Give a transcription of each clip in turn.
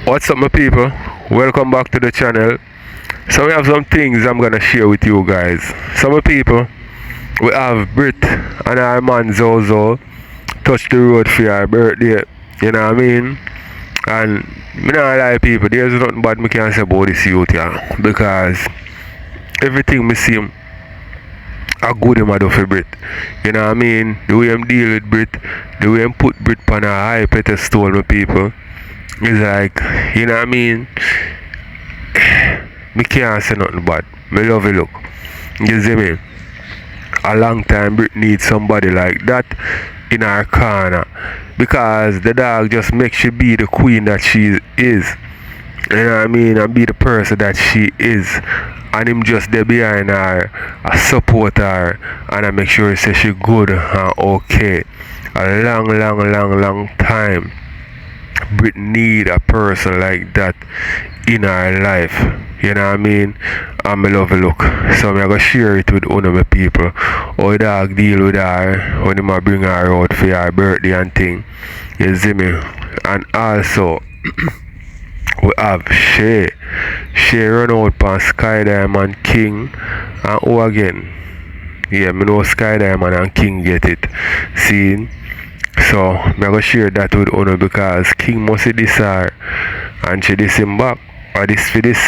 What's up my people? Welcome back to the channel. So we have some things I'm gonna share with you guys. So my people, we have Brit and our man Zozo touch the road for our birthday. You know what I mean? And me not lie people, there's nothing bad me can say about this youth yeah. Because everything me see him a good him a do for Brit. You know what I mean? The way him deal with Brit, the way him put Brit on a high pedestal my people. It's like, you know what I mean? Me can't say nothing bad. Me love it look. You see me? A long time Brit needs somebody like that in her corner. Because the dog just makes she be the queen that she is. You know what I mean? And be the person that she is. And him just there behind her, I support her, and I make sure he say she good and okay. A long time. Brit need a person like that in her life. You know what I mean? And me love a look. So I'm gonna share it with one of my people. How the dog deal with her when him a bring her out for her birthday and thing. You see me? And also we have Shay. Shay run out on Skydiamond King and who again? Yeah, me know Skydiamond and King get it. See? So, I'm going to share that with Uno because King must see this her and she diss him back. Or this for this.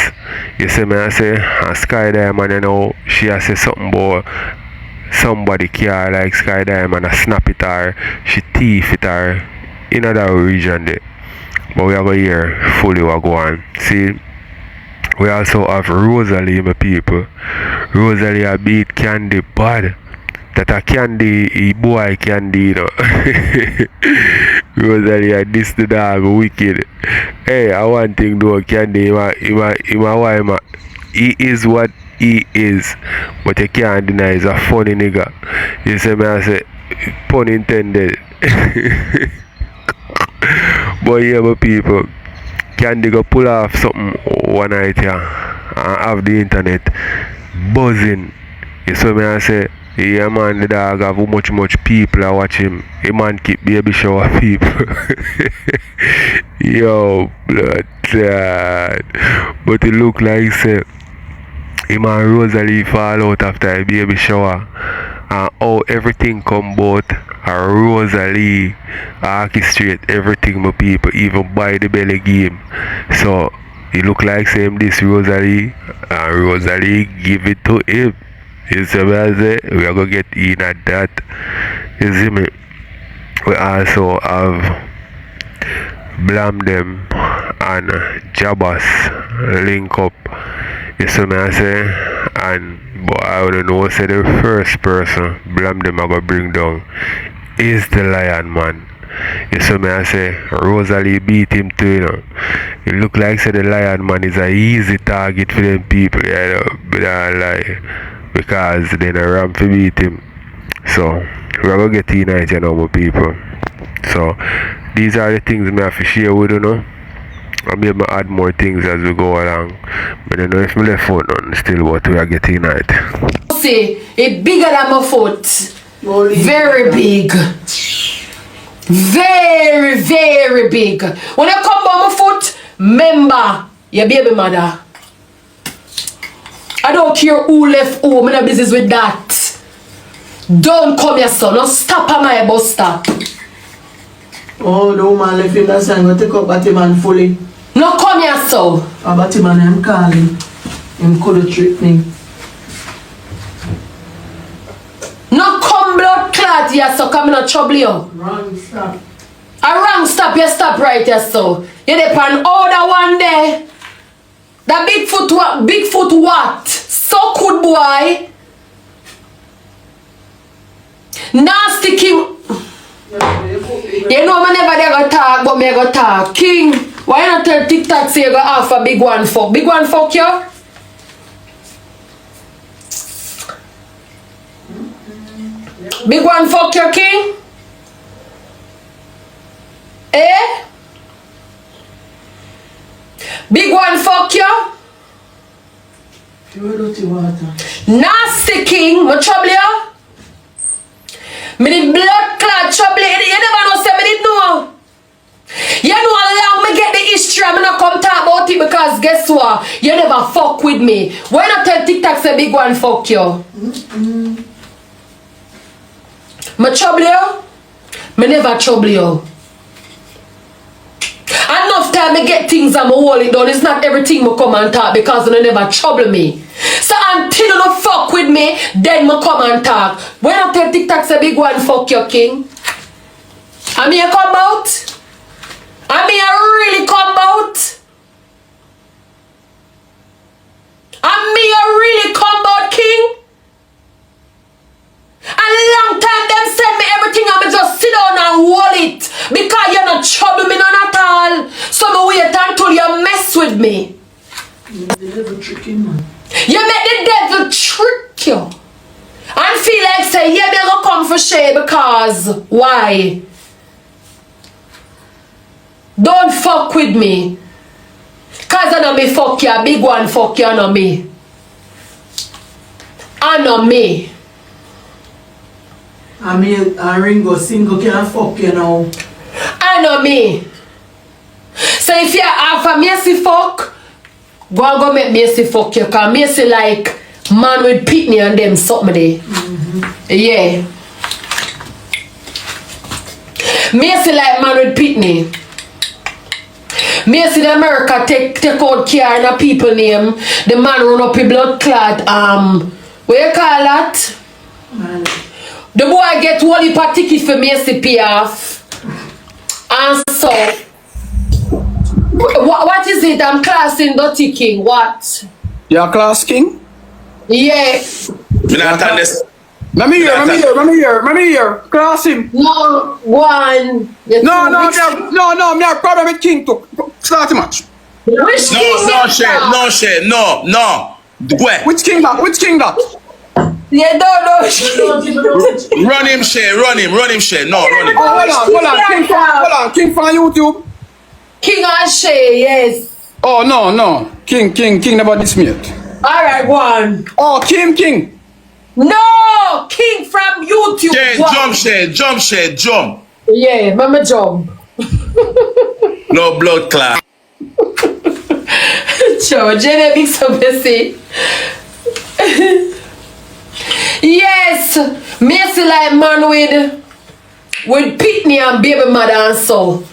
You see me I say, and Skydiamond you know, she has say something about somebody care like Skydiamond and snap it her, she thief it her in another region there. But we are going to hear fully what go on. See, we also have Rosealee my people. Rosealee a beat Candy bad. That a Candy, boy Candy, you know. Rosealee, this the dog, wicked. Hey, I want thing though, Candy, he is what he is. But you can't deny he's a funny nigga. You see me, I say, pun intended. But yeah, my people, Candy go pull off something one night here and have the internet buzzing. You see me, I say, yeah man, the dog have much people I watch him. He man keep baby shower people. Yo, blood sad. But it look like say him and Rosealee fall out after a baby shower. And how everything come bout and Rosealee orchestrate everything my people, even buy the belly game. So it look like same this Rosealee and Rosealee give it to him. You see what I say? We are going to get in at that. You see me? We also have Blam them and Jabas link up. You see me I say? And but I don't know say the first person Blam them are going to bring down is the Lion man. You see me I say? Rosealee beat him too, you know. It look like say the Lion man is an easy target for them people, you know. But I lie. Because they don't ram to beat him. So we're gonna get tonight, you know, my people. So these are the things I have to share with you know. I'm able to add more things as we go along. But I don't know if I left foot on still what we are getting tonight. See, it's bigger than my foot. Very big. Very big. When I come by my foot, remember your baby mother. I don't care who left home, I'm not business with that. Don't come here, son. Don't stop at my bus stop. Oh, the woman left him that time, go take up Batman fully. No come here, son. Batman, I'm calling. Him could trick me. No come blood clot here, so come in trouble you. Wrong stop. A wrong stop, you stop right here, so. You depend order one day. That Bigfoot what? So good boy. Nasty King. You know I never there go talk, but me go talk. King, why not tell TikTok say you go half a big one fuck? Big one fuck you? Big one fuck you, King? Eh? Big one fuck you? Nasty King, my trouble you? Me the blood clot trouble you never know say me did know. You know how long me get the history history, I'm not come talk about it because guess what? You never fuck with me. Why not tell TikTok say big one fuck you? Me trouble you? Me never trouble you. Enough time I get things and I hold it down. It's not everything I come and talk because you never trouble me. So until you don't fuck with me, then I come and talk. When I tell TikTok say big one fuck your king, I mean I come out. I mean I really come out. I mean I really come out, king. A long time them send me everything and I just sit down and hold it because you're not trouble me none at all. So I wait until you mess with me. The devil tricking, man. You make the devil trick you and feel like say yeah me gonna come for Shay because why? Don't fuck with me. Cause I know me fuck you, big one fuck you, I know me. I know me. I mean, a Ringo single can't fuck you now. I know me. So if you have a messy fuck, go and go make messy fuck you. Cause messy like man with pitney and them something there. Yeah. Messy like man with pitney. Messy in America take out care in a people name. The man run up a blood clot. What you call that? Man. The boy get one heap of ticket for Macy pay off. And so what is it? I'm classing Dirty King. What? You're class king? Yeah. Let me hear. Class him. No, one. No, me have problem with king too. Start the match. Which king? No. Where? Which king that? You don't know. Run him, Shay. Run him, Shay. No, run him. Hold on. King from YouTube. King and Shay, yes. Oh no. King never this mate. Alright, one. Oh, King. No! King from YouTube. Shay, jump, Shay. Yeah, mama jump. No blood clot. Sure, Jenny big so messy. Yes, messy like man with pitney and baby mother and so.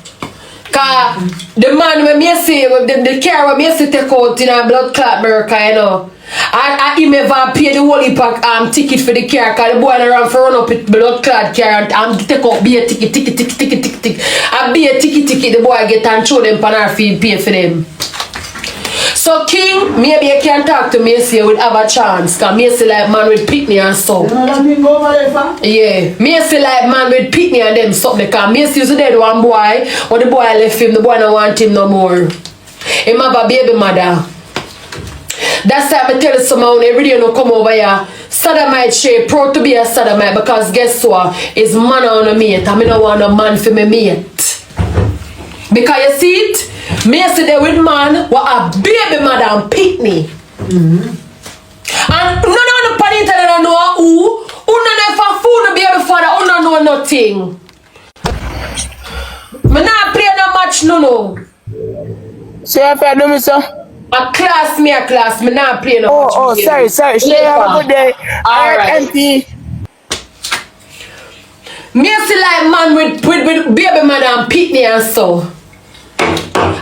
Cause the man when me say the care when me say take out in a blood clot America, you know. I him ever pay the whole pack ticket for the car cause the boy around for run up with blood clot car and take out be a ticket. I be a ticket the boy get and show them pan our feed pay for them. So King, maybe you can talk to Macy with have a chance. Cause Macy like man with pitney and so. Yeah. Macy like man with pitney and them something. Cause Macy used to dead one boy. When the boy left him, the boy don't want him no more. Him have a baby mother. That's why I tell you someone every day no come over here. Sodomite Shay, proud to be a sodomite because guess what? It's man on a mate. I don't want a man for me mate. Because you see it? Me say there with man what a baby mother and pitney. And none of the pan internet know who never fool the baby father, who know nothing. Me not play no match no. Say if I do me so. A class, me not play no match. Oh, sorry. Shay, have a good day. Alright. Empty. Me see like man with baby mother and pitney and so.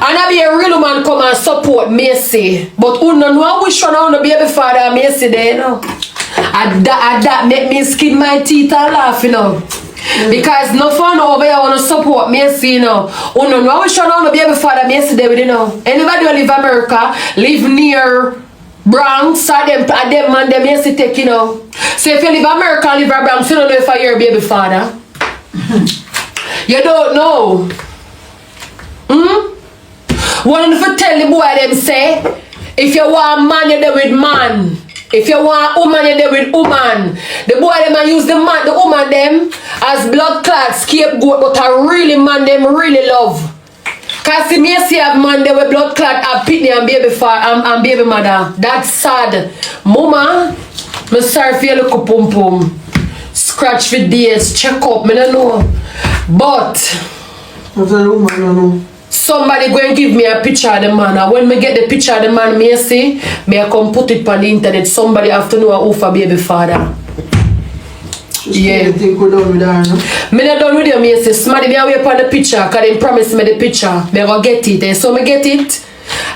And I be a real man come and support Macy. But who don't know which one I want to be a father Macy there, you know. And that make me skin my teeth and laugh, you know. Because no fun over here want to support Macy, you know. Who don't know which one I want to be a father Macy there, you know. Anybody who live America, live near Bronx, or them man, them Macy Tek, you know. So if you live America and live in Bronx, you don't know if I hear a baby father. You don't know. One if you tell the boy them say, if you want man, you're there with man. If you want woman, you're there with woman. The boy them a use the woman them as blood clot scapegoat, but I really man them really love. Cause see me see have man there with blood clot have pitney and baby father and baby mother. That's sad. Mama, me sorry for your little pum pum. Scratch for days, check up, me don't know. But I tell the woman, you know. somebody go and give me a picture of the man. And when me get the picture of the man, me see, me I come put it on the internet. Somebody have to know who for baby father. Yeah. Think we're done with her, no? Me not done with you, me say, somebody me away upon the picture, cause they promise me the picture. Me go get it. And so me get it.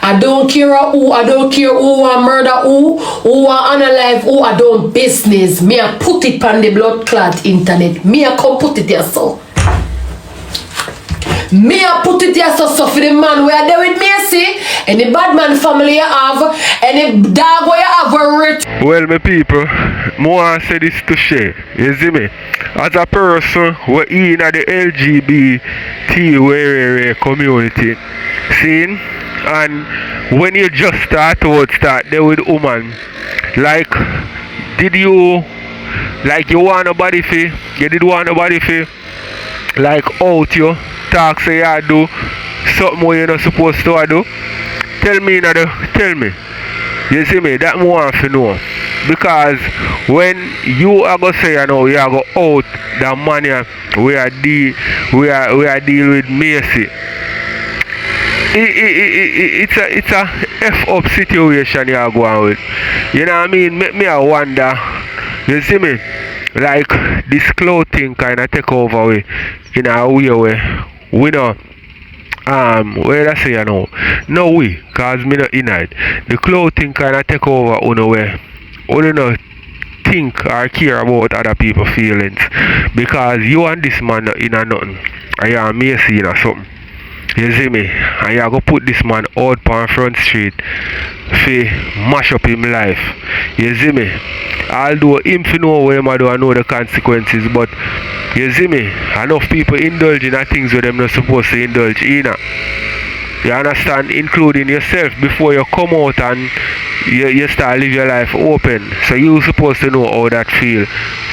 I don't care who, I don't care who want murder who want unalive who, I don't business. Me I put it on the blood clot internet. Me I come put it there so. Me I put it there so for the man where I there with me, see? Any bad man family you have, any dog where you have a rich. Well, my people, more say this to Shay. You see me? As a person who in the LGBT community, see? And when you just start there with woman, like, did you, like you want nobody for, you did want nobody for, like out you, talk say you do, something where you're not supposed to do? Tell me, tell me. You see me, that more want to know. Because when you are going to say, you know, you are going out the money we are deal with Macy. It's a F up situation you are going with. You know what I mean? Make me I wonder. You see me? Like this clothing kind of take over we in a way where we know. Where I say you know? No we, cause me not in it. The clothing kind of take over on where we don't think or care about other people's feelings. Because you and this man not in a nothing. And you are Macy or something. You see me? And you go put this man out on Front Street for mash up him life. You see me? Although him to know what him do, I know the consequences, but you see me? Enough people indulge in things where them not supposed to indulge in. You understand? Including yourself before you come out and you start live your life open. So you supposed to know how that feel.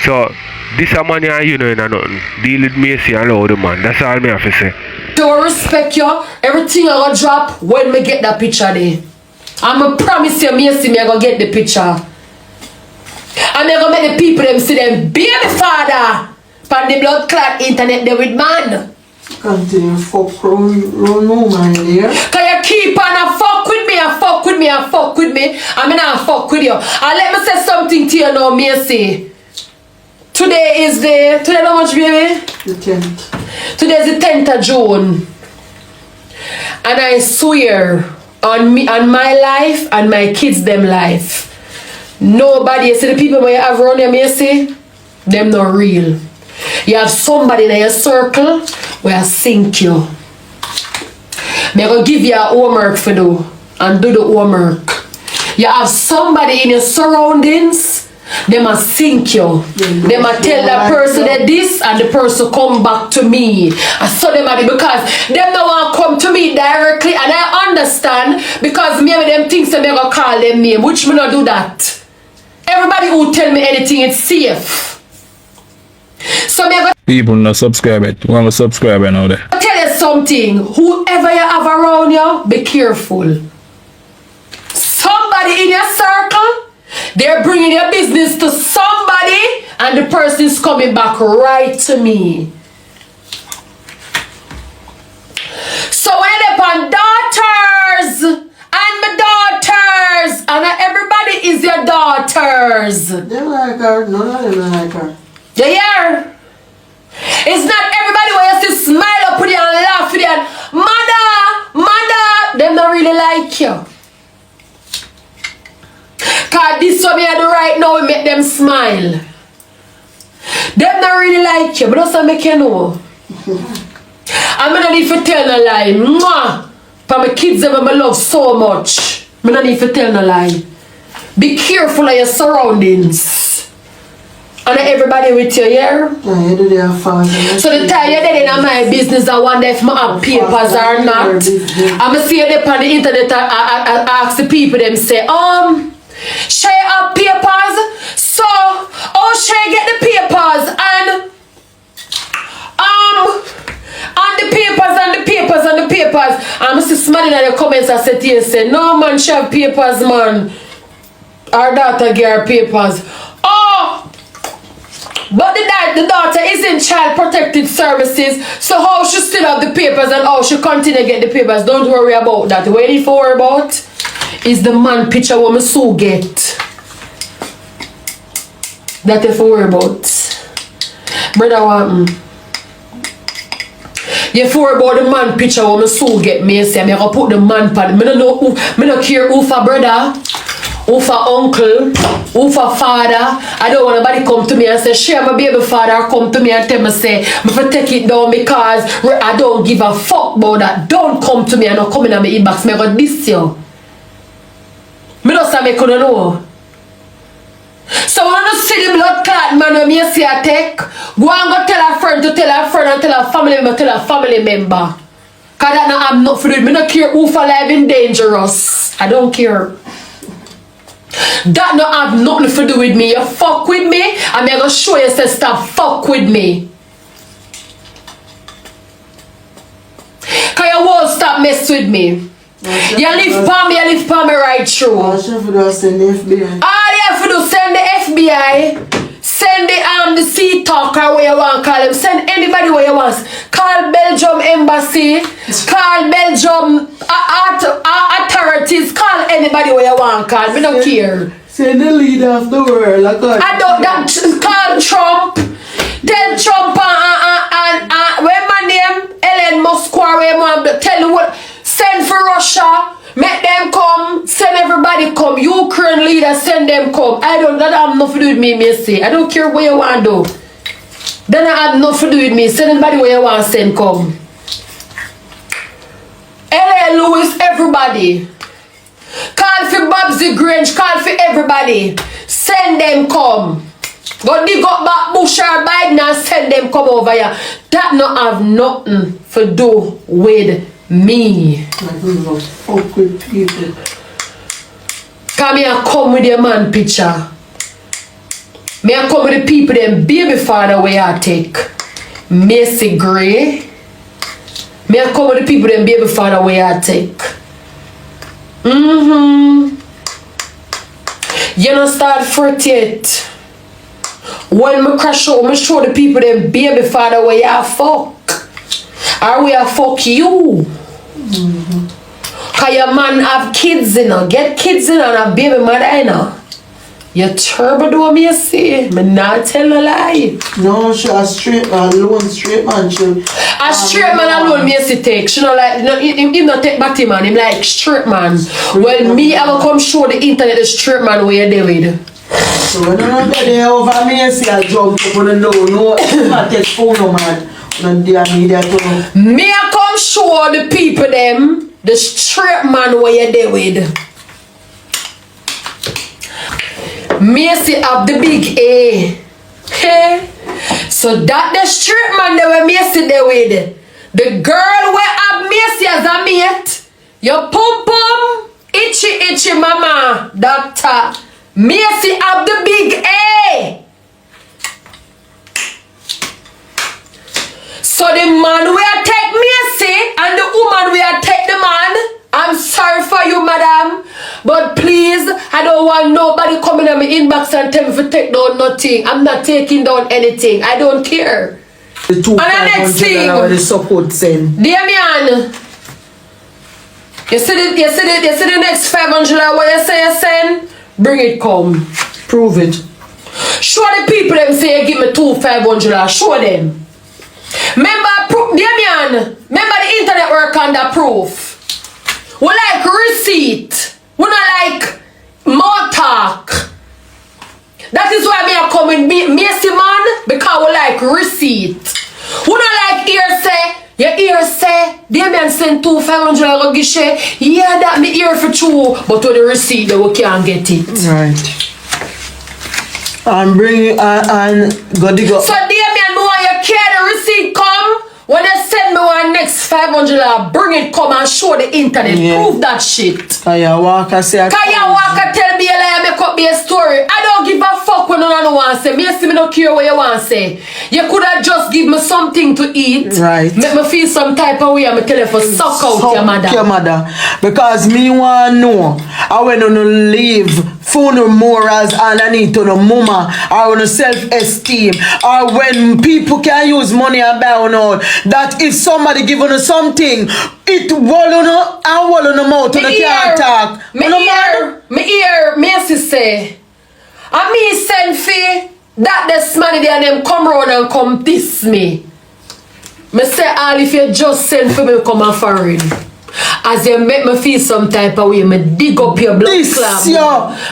So this a man you know in a nothing. Deal with Macy and allow the man. That's all me have to say. To respect you, everything I gonna drop when me get that picture there. I'ma promise you, Macy, me I gonna get the picture. And me gonna make the people them see them baby father on the blood clot internet there with man. Continue fuck run no man there. Cause you keep on a fuck with me and fuck with me and fuck with me. I mean I fuck with you. And let me say something to you now, Macy. Today how much, baby? The 10th. Today is the 10th of June. And I swear on me, on my life and my kids them life. Nobody, you see the people where you have around you, Macy, them not real. You have somebody in your circle where I sink you. They're gonna give you a homework for do and do the homework. You have somebody in your surroundings. They must sink you. They must tell that person that this and the person come back to me. I saw them at it because them don't want to come to me directly, and I understand because maybe them things that they gonna call them name, which me not do that. Everybody who tell me anything, it's safe. So me gonna people not subscribe it. Want to subscribe now there. tell you something. Whoever you have around you, be careful. Somebody in your circle, they're bringing your business to somebody and the person is coming back right to me. So when you're upon daughters and my daughters, and everybody is your daughters. They like her, none of them like her. You hear? It's not everybody where you see smile up with you and laugh with you and mother, them don't really like you. Cause this one me I do right now will make them smile. Them not really like you, but also make you know. I'm not need to tell no lie. Mwah! For my kids them I love so much. I don't need to tell no lie. Be careful of your surroundings. And everybody with you, yeah? Yeah, you do their father. So the time you're dead in my business, I wonder if I have papers or not. I'm see you there on the internet, I ask the people, them say, Shay have papers, so Shay get the papers and the papers. I'm see smiling at the comments. I said to you, say no man, she have papers, man. Our daughter get her papers. But the daughter is in child protective services, so how she still have the papers and how she continue to get the papers, don't worry about that. What you need to worry about is the man picture what my Sue get. That you have to worry about. Brother want you have to worry about the man picture what my Sue get me say. I'm gonna put the man pad. I don't know who, I don't care who for brother, who for uncle, who for father. I don't want nobody come to me and say, Shay, my baby father come to me and tell me say, I'm going to take it down because I don't give a fuck about that. Don't come to me and not come in on my inbox. I'm going to diss you. I don't say I couldn't know. So when you see the blood clot man when you see a Tek, go and go tell a friend to tell a friend and tell a family member to tell a family member. Because that not have nothing to do with me. I don't care who for life in dangerous. I don't care. That not have nothing to do with me. You fuck with me, I'm gonna show you say stop fuck with me. Cause you won't stop mess with me. You live for me right through. All you have to do is send the FBI. All you have to do send the FBI, send the sea talker where you want call him, send anybody where you want. Call Belgium embassy, call Belgium authorities, call anybody where you want call. Me don't care. Send the leader of the world. I don't that call Trump. Tell Trump and where my name Ellen Musk where tell you what send for Russia. Make them come, send everybody come. Ukraine leader, send them come. That have nothing to do with me, Missy. I don't care what you want to do. That have nothing to do with me. Send anybody where you want to send come. L.A. Lewis, everybody. Call for Barbz Grange, call for everybody. Send them come. Go dig up back Bush or Biden and send them come over here. That not have nothing to do with me. Fuck with people. Come here, come with your man picture. Me I come with the people them baby father where I take. Macy Gray. Me I come with the people them baby father where I take. You don't start 48. When me crash out, me show the people them baby father where you fuck. Or where fuck you. Cause your man have kids in her. Get kids in her and a baby mother in her. You turbo do me you see. Me not tell a lie. No, she a straight man, alone straight man. A straight man alone me see take. She not like him not take batty man, him like straight man. Well me I will come show the internet the straight man where you deal with. So when I'm there over me, I see a jump up on the no, I take phone no man. Me I come show the people them the straight man where you deal with. Me see up the big A. Hey. So that the straight man that where me see there with. The girl where have me see as a mate. Your pum pum itchy mama doctor. Me see up the big A. So the man will take Macy and the woman will take the man. I'm sorry for you, madam. But please, I don't want nobody coming on my inbox and tell me to take down nothing. I'm not taking down anything. I don't care. The two and the next thing, the support send. Damian, you see the next $500 what you say you send? Bring it come. Prove it. Show the people them say you give me $500. Show them. Remember Damian, remember the internet work on the proof. We like receipt. We not like more talk. That is why me are coming Macy man, because we like receipt. We not like hearsay. Your ear say, Damian send $500 go give Shay. Yeah, that me ear for true. But with the receipt, we can't get it. Right. And bring it and go dig up. So Damian, me want you carry the receipt come. When they send me one next $500, bring it come and show the internet. Yeah. Prove that shit. Kaya Walker say Kaya Walker tell me a lie, make up me a story. I don't give a fuck when none of want say. Me see me don't care what you want say. You could have just give me something to eat. Right. Make me feel some type of way and me tell you for suck out your mother. Your mother. Because me want know. or when you leave funeral morals underneath on a mama or on a self-esteem, or when people can use money and buy on out, that if somebody give you something, it wall on and wall on the mouth and you can't talk. Me say, and me send fee that this money there and them come round and come diss me. Me say all if you just send for me come and foreign. As you make me feel some type of way, me dig up your blood clot.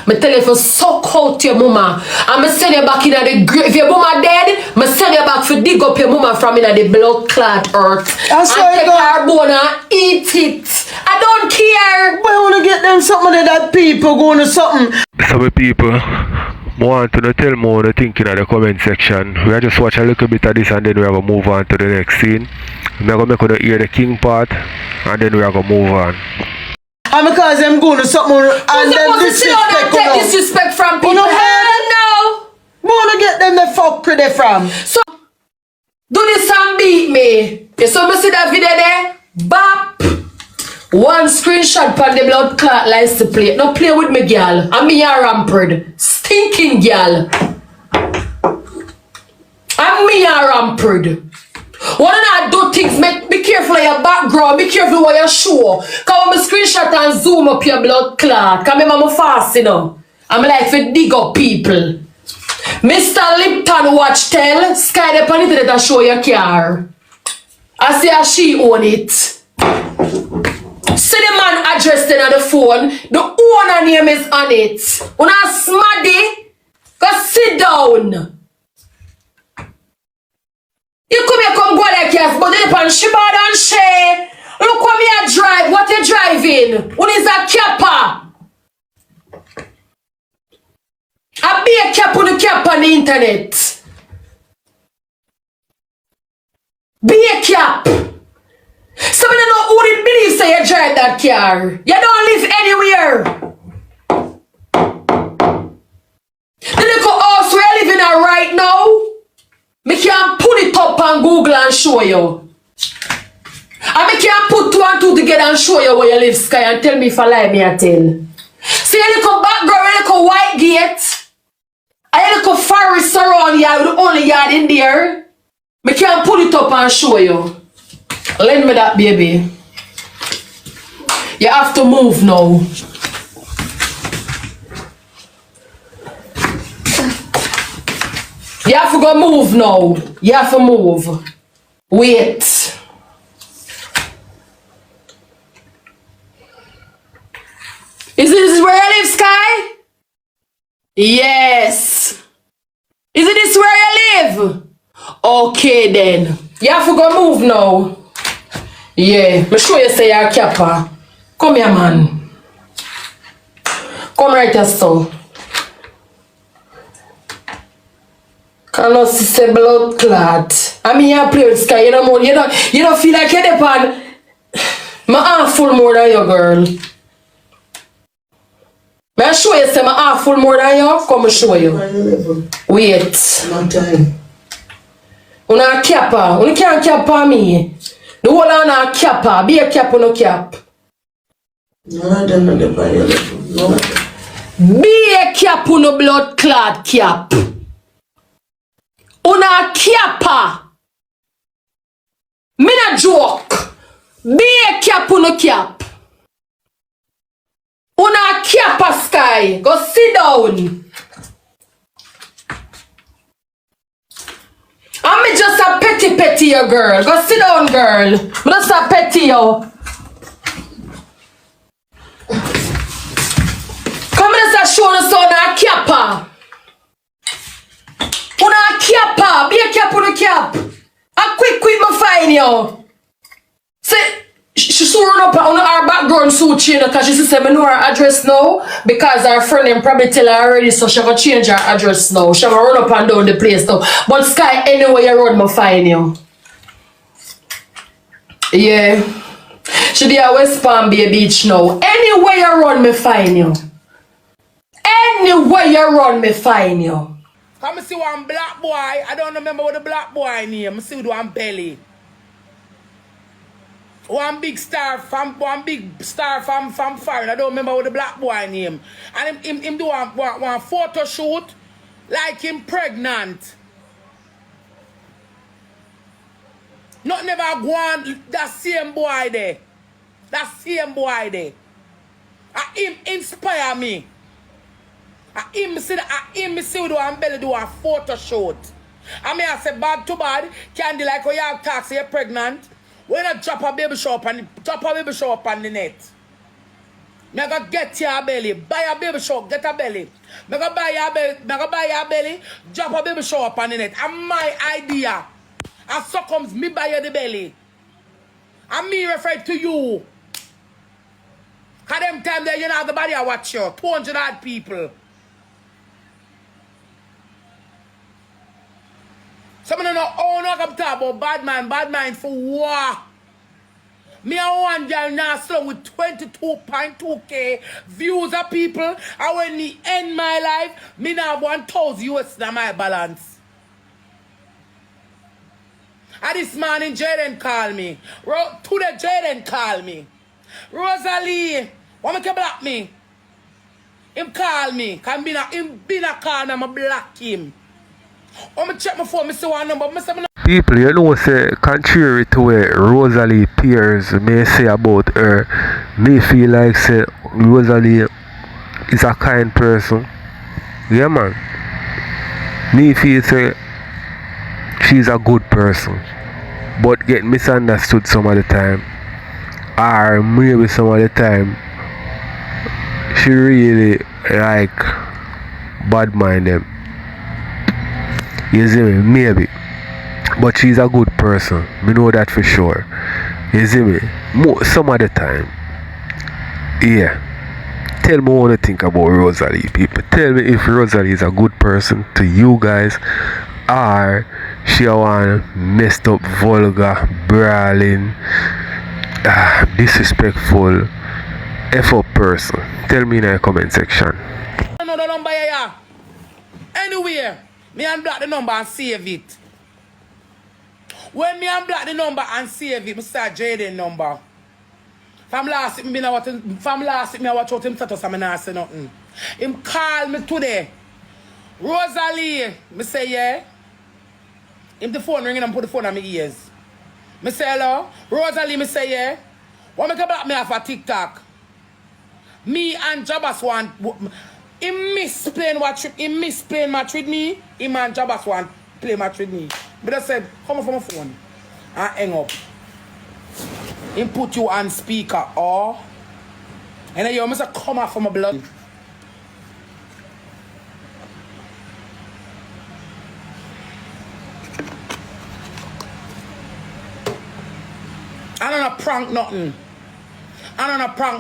Me tell you to suck out your mama. And me send you back in the grave. If your mama dead, me send you back to dig up your mama from in the blood clot earth. And take her bone and eat it. I don't care. But I want to get them something that people going to something. Some people want to tell me what they think in the comment section. We are just watch a little bit of this and then we are going to move on to the next scene. We are going to make you hear the king part and then we are going to move on. And because I'm going to something and then disrespect from people. No. We want to get them the fuck where they from. So, do this and beat me. You saw me see that video there? Bap! One screenshot from the blood clot lies to play. No play with me, girl. I'm me a rampard. Stinking girl. I'm me a rampard. When I do things, be careful of your background, be careful what you show. Cause when I screenshot and zoom up your blood clot, cause I'm fast, you know. I'm like to dig up people. Mr. Lipton watch tell, Sky the pan internet and show your car. I see how she own it. See the man address then on the phone, the owner name is on it. When I smaddy, go sit down. You come here, come go like yes, but then upon Shibad and Shay. Look what me I drive. What you driving? When is a capper? I be a cap on the cap on the internet. Be a cap. So I don't know who did believe say you drive that car. You don't live anywhere. The little house where you living at right now. Me can put it up on Google and show you. And me can put 2 and 2 together and show you where you live, Sky, and tell me if I lie, me I tell. See a little background, a little white gate, a little forest around here with the only yard in there. Me can put it up and show you. Lend me that, baby. You have to move now. You have to go move now. You have to move. Wait. Is this where you live, Sky? Yes. Is it this where you live? Okay then. You have to go move now. Yeah. Me sure you say you're a capper. Come here, man. Come right here, so. Cannot see blood clot. I mean, you play with Sky. You know more. You don't feel like you're upon. My arm full more than you, girl. May I show you say my arm full more than you? Come and show you. Wait. Long time. Una capper. Una can't cap on me. The whole on a capper. Be a cap or no cap. No, them not the level. No. Be a cap or no blood clot cap. Una capper. Me na joke. Be a cap or no cap. Una capper, Sky. Go sit down. I'm just a petty you, girl. Go sit down, girl. I'm just a petty you. Come just a show the son a capper. Una capper. Be a cap on a cap. A quick me find you. Say, she so run up on her background so change because she said, I know her address now because her friend them probably tell her already, so she gonna change her address now. She gonna run up and down the place now. But Sky, anywhere you run, me find you. Yeah. She be a RESP0ND beach now. Anywhere you run, me find you. Anywhere you run, me find you. Come see one black boy. I don't remember what the black boy name. I see one belly. One big star from foreign. I don't remember what the black boy name. And him do one photo shoot like him pregnant. Not never go on that same boy there. That same boy there. Him inspire me. Him see do and belly do a photo shoot. I mean I say bad to bad, candy like when you have tax, you're pregnant. When I drop a baby show up on the net. Me go get your belly, buy a baby show, get a belly. Me go buy your belly, drop a baby show up on the net. And my idea. And so comes me buy you the belly. And me refer to you. Cause them time there you know the body I watch you. 200 odd people. Some of them know oh no come talk about bad mind for what? Me and one girl now slung with 22.2k views of people. And when me end my life, me now have 1,000 US in my balance. And this morning Jayden call me. Today Jayden call me. Rosealee, why make you block me? Him call me. Cause him been a call me, I'm block him. I'm check my phone, I see one number. People, you know, say, contrary to what Rosealee peers may say about her, me feel like, say, Rosealee is a kind person. Yeah, man. Me feel, say, she's a good person. But get misunderstood some of the time. Or maybe some of the time, she really, like, bad mind them. You see me? Maybe. But she's a good person. Me know that for sure. You see me? Some of the time. Yeah. Tell me what you think about Rosealee, people. Tell me if Rosealee is a good person to you guys. Or she a one messed up, vulgar, brawling, disrespectful, F-up person. Tell me in the comment section. No number here. Anywhere. Me unblock the number and save it. When me unblock the number and save it, I start Jayden number. From last week, I watch out him status and I not say nothing. Him call me today. Rosealee, I say yeah. Him the phone ringing and put the phone on my ears. I say hello. Rosealee, I say yeah. Why make a block me off a TikTok? Me and Jabas want... He misplay match with me. Him and Jabas want play match with me. But I said, come on from my phone and hang up. He put you on speaker or and then you must come off from my blood. I don't prank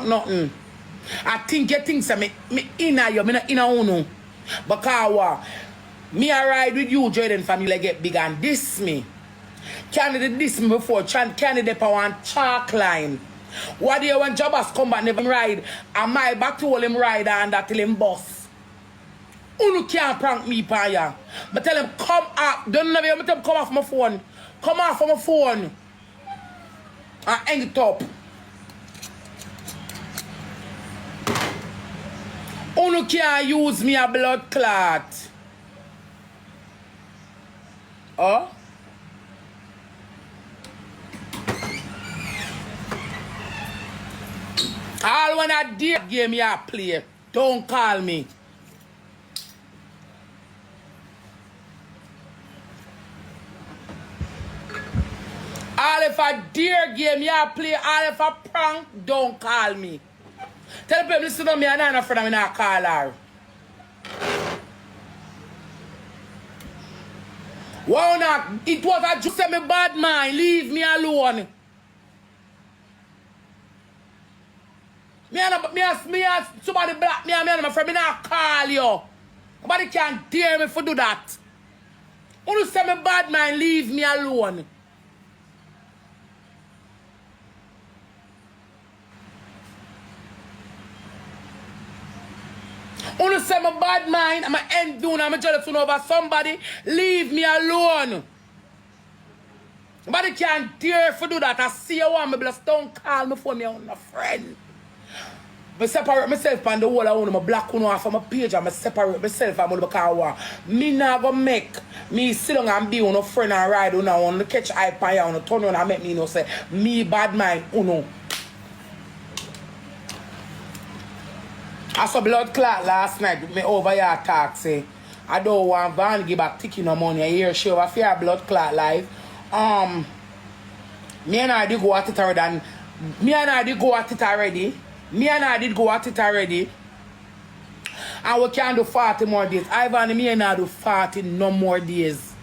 nothing. I think you think so me inna you, me not inna uno. Because me a ride with you, Jayden family get big and diss me. Candidate diss me before, candidate for one chalk line. What do you when Jobbers come back never ride and my back to all him ride and that till him boss. Uno can't prank me pa ya. But tell him come up, don't know me tell him come off my phone. Come off my phone. And hang it up. Uno can't use me a blood clot. Oh? All when I dare game you play, don't call me. All if I dare game you play, all if I prank, don't call me. Tell people listen to me and I'm not friend, I'm not call her. Why not? It was a just me bad mind. Leave me alone. Me and somebody black me and my friend, me not call you. Nobody can dare me for do that. You say me bad mind, leave me alone. You say me bad mind, I'm end doing, I'm jealous over somebody, leave me alone. Nobody can't dare for do that. I see you want me, but don't call me for me on a friend. I separate myself from the whole I want my black one off of my page and I separate myself from the car. Me not gonna make me sit down and be on a friend and ride on want to catch eye pie on a turn on and make me say me bad mind uno. I saw blood clot last night with me over here talk say I don't want Van give back ticket no money. I hear she over fear blood clot live. Me and I did go at it already. Me and I did go at it already. And we can do 40 more days. Ivany, me and I do 40 no more days.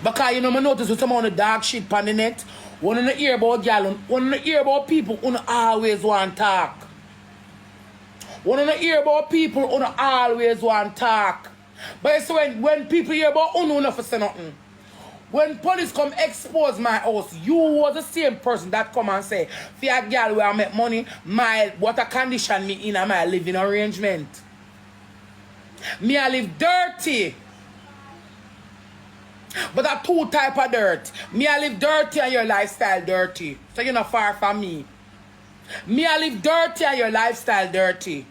Because you know, I notice with some of the dog shit on the net. When you hear about girl, when you hear about people, you always want to talk. When you hear about people, you always want to talk. But it's when people hear about you not say nothing. When police come expose my house, you was the same person that come and say, for a girl where I make money, what a condition me in my living arrangement. Me I live dirty. But there are two type of dirt. Me I live dirty and your lifestyle dirty. So you're not far from me. Me I live dirty and your lifestyle dirty.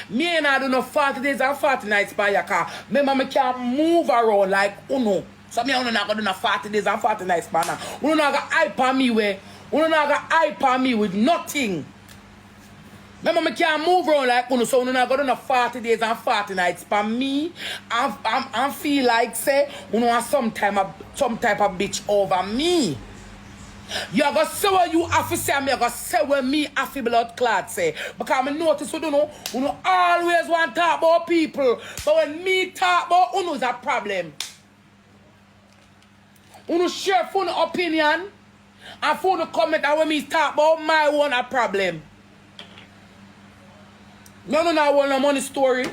Me and I do no 40 days and 40 nights by your car. Remember me can't move around like uno. So me not gonna do no 40 days and 40 nights by now. You not gonna hype on me with nothing. Remember me can't move around like uno, so you not gonna do no 40 days and 40 nights by me. I feel like say you know some type of bitch over me. You are gonna say what you have to say, and me are gonna say what me have to blood clot say. Because I notice you know always want to talk about people. But when me talk about uno is a problem. Uno share for the opinion and for the comment and when me talk about my one a problem. No want no money story.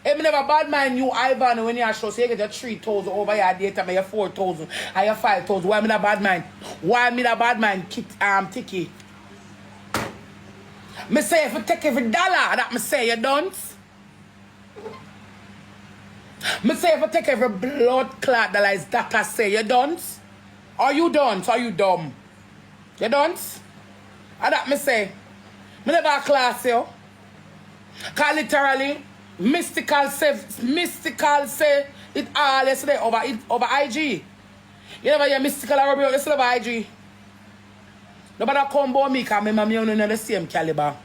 If me never bad mind you, Ivany, when you show, so you get your 3,000 over your data, your 4,000, and your 5,000. Why me not bad mind? Why me not bad mind ticky? Me say if you take every dollar, that me say you don't. Me say if you take every blood clot dollar, is that I say you don't? Are you don't? Are you dumb? You don't? And that me say. Me never class you. Cause literally, mystical say it all yesterday over IG. You never hear mystical over yesterday over IG. Nobody come about me because remember me only in the same caliber.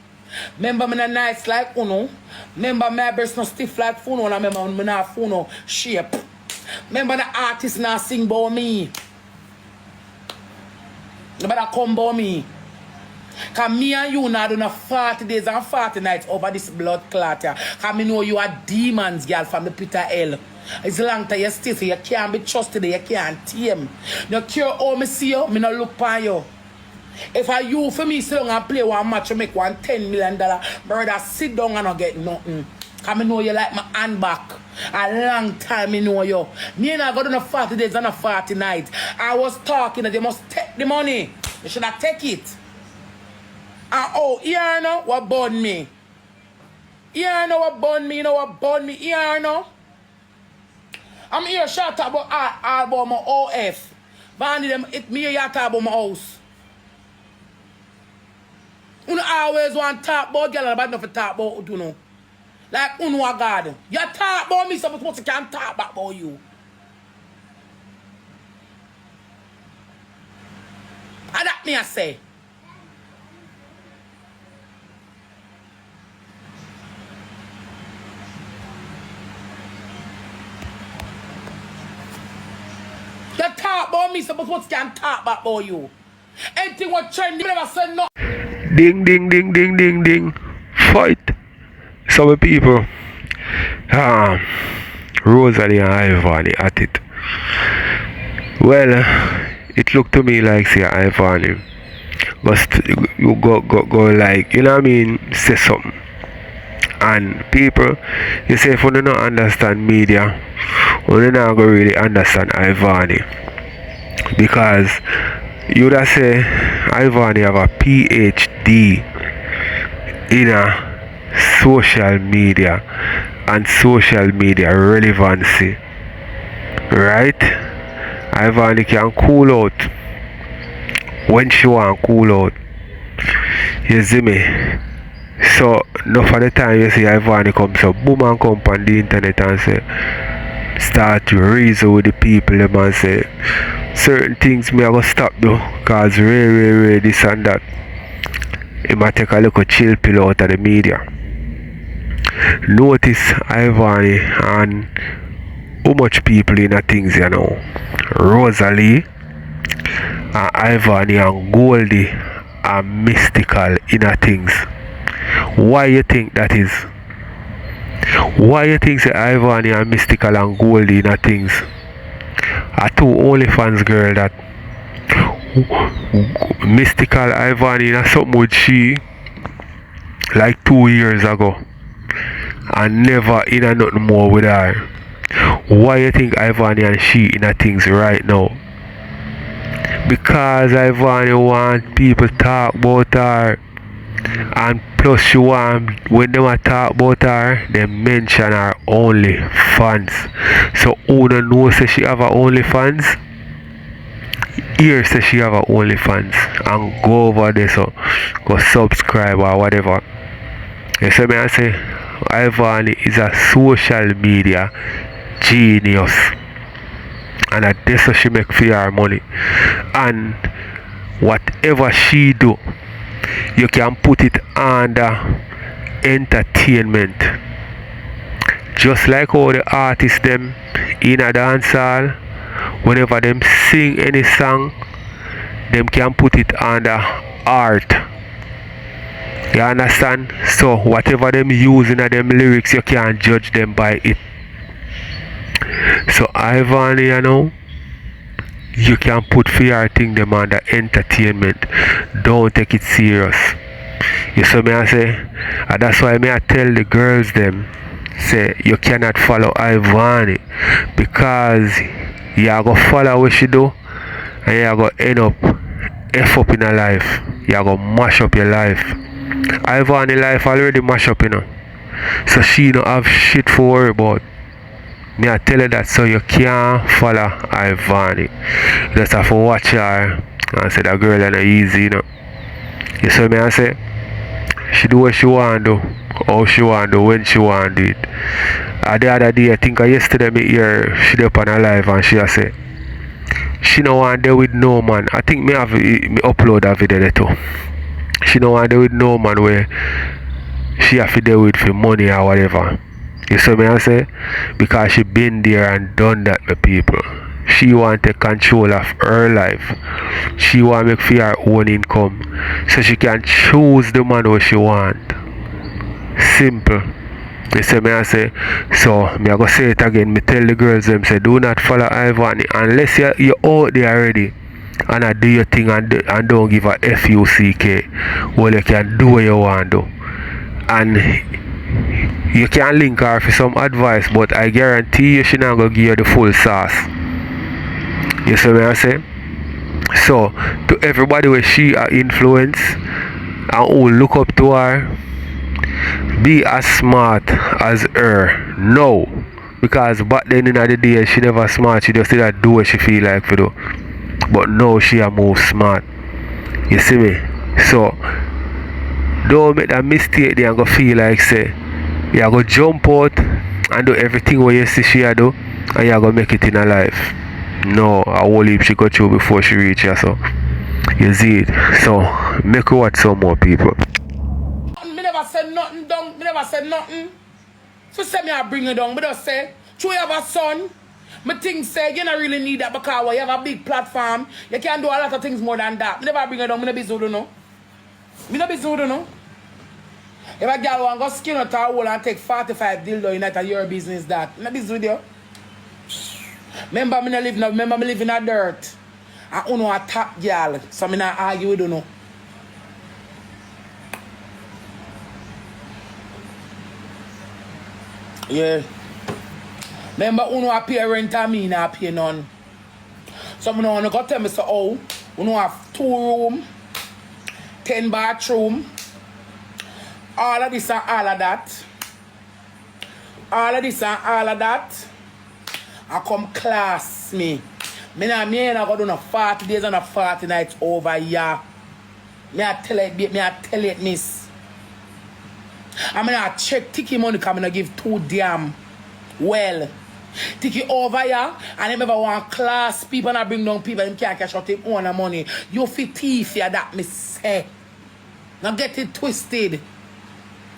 Remember me not nice like uno. Remember my breast not stiff like funo. And remember me not funo shape. Remember the artist not sing about me. Nobody come about me. Because me and you now do 40 days and 40 nights over this blood clot. Because me know you are demons, girl, from the pit of hell. It's long time you stay, so you can't be trusted, you can't tame. You care how me see you, me no look upon you. If I you for me sit down and play one match, you make $10 million, brother, sit down and not get nothing. Because me know you like my hand back. A long time me know you. Me and I got on 40 days and 40 nights. I was talking that they must take the money. You should have take it. And oh, you know what burn me? You know what burn me? You know what burn me? You know? I'm here shout about my OF. Vandy them it me here talk about my house. You always want to talk about girl and bad enough to talk about you know. Like you know a God. You talk about me, so I'm supposed to can't talk back about you. And that me I say. You talk about me, so I'm supposed to can't talk back about you. Anything what trend, you never said no. Ding, ding, ding, ding, ding, ding. Fight. Some people. Rosealee and Ivany at it. Well, it looked to me like say Ivany must you go like, you know what I mean, say something. And people, you say if you don't understand media, you don't go really understand Ivany. Because you would say Ivany have a PhD in a social media and social media relevancy. right? Ivany can cool out when she want cool out. You see me? So enough of the time you see Ivany come so boom and come on the internet and say start to reason with the people them and say certain things me I go stop though cause really this and that. It might take a little chill pill out of the media. Notice Ivany and how much people in the things you know. Rosealee and Ivany and Goldie are mystical in the things. Why you think that is? Why you think say Ivany and mystical and Goldie in the things? Are two OnlyFans girl that mystical Ivany and something with she like 2 years ago and never in a nothing more with her. Why you think Ivany and she in a things right now? Because Ivany want people talk about her, and plus she want when they talk about her they mention her OnlyFans. So who don't know say she have a OnlyFans? Here say she have a OnlyFans and go over there so go subscribe or whatever. You see me I say Ivany is a social media genius and that's how she make for her money, and whatever she do you can put it under entertainment, just like how the artists them in a dance hall whenever them sing any song them can put it under art. You understand? So whatever them use in them lyrics you can't judge them by it. So Ivany, you know, you can put for your thing them under entertainment. Don't take it serious. You see me I say, and that's why me I tell the girls them say you cannot follow Ivany because you are gonna follow what she do and you are gonna end up F up in her life. You are gonna mash up your life. Ivany life already mash up, you know. So she don't have shit for worry about. Me I tell you that so you can't follow Ivany. You just have to watch her and say that girl ain't easy, you know. You see me I say? She do what she want to do, how she want to do, when she want to do it. The other day, I think yesterday me hear she up on her live and she say she don't want to deal with no man. I think me upload that video there too. She don't want to deal with no man where she have to deal with for money or whatever. You see me I say? Because she been there and done that with people. She want to take control of her life. She want to make for her own income. So she can choose the man who she want. Simple. You see me I say? So me I go say it again. Me tell the girls them say do not follow Ivany unless you're out there already. And I do your thing and don't give a FUCK. Well you can do what you want to do. And you can link her for some advice, but I guarantee you she not gonna give you the full sauce. You see what I say? So to everybody where she are influence and who look up to her, be as smart as her. No. Because back then in the day she never smart, she just did that do what she feel like to do. But now she a move smart. You see me? So don't make that mistake there and go feel like say you go jump out and do everything what you see she a do and you go make it in her life. No, a whole heap she go through before she reach her, so you see it. So make her watch some more people. Me never said nothing down. Me never said nothing. So say me I bring it down. Me just say, true you have a son. Me think say you don't really need that because you have a big platform. You can do a lot of things more than that. Me never bring it down. Me no be Zulu no. Me no be Zulu no. If a girl want to go skin out her hole and take 45 dildo in that, your business that. No be Zulu. Remember me live in a dirt. And uno a top girl. So me not argue with uno. Yeah. Remember uno a pay rent and me not pay none. So me no go tell me so oh, uno have 2 room, 10 bathroom, all of this and all of that. All of this and all of that. I come class me. Me and me ain't gonna do no 40 days and a 40 nights over here. Me I tell it, miss. I mean I check Tiki money come and give too damn well. Tiki over here and them ever want class people and I bring down people and can't cash out their own money. You fit thief here that me say. Now get it twisted.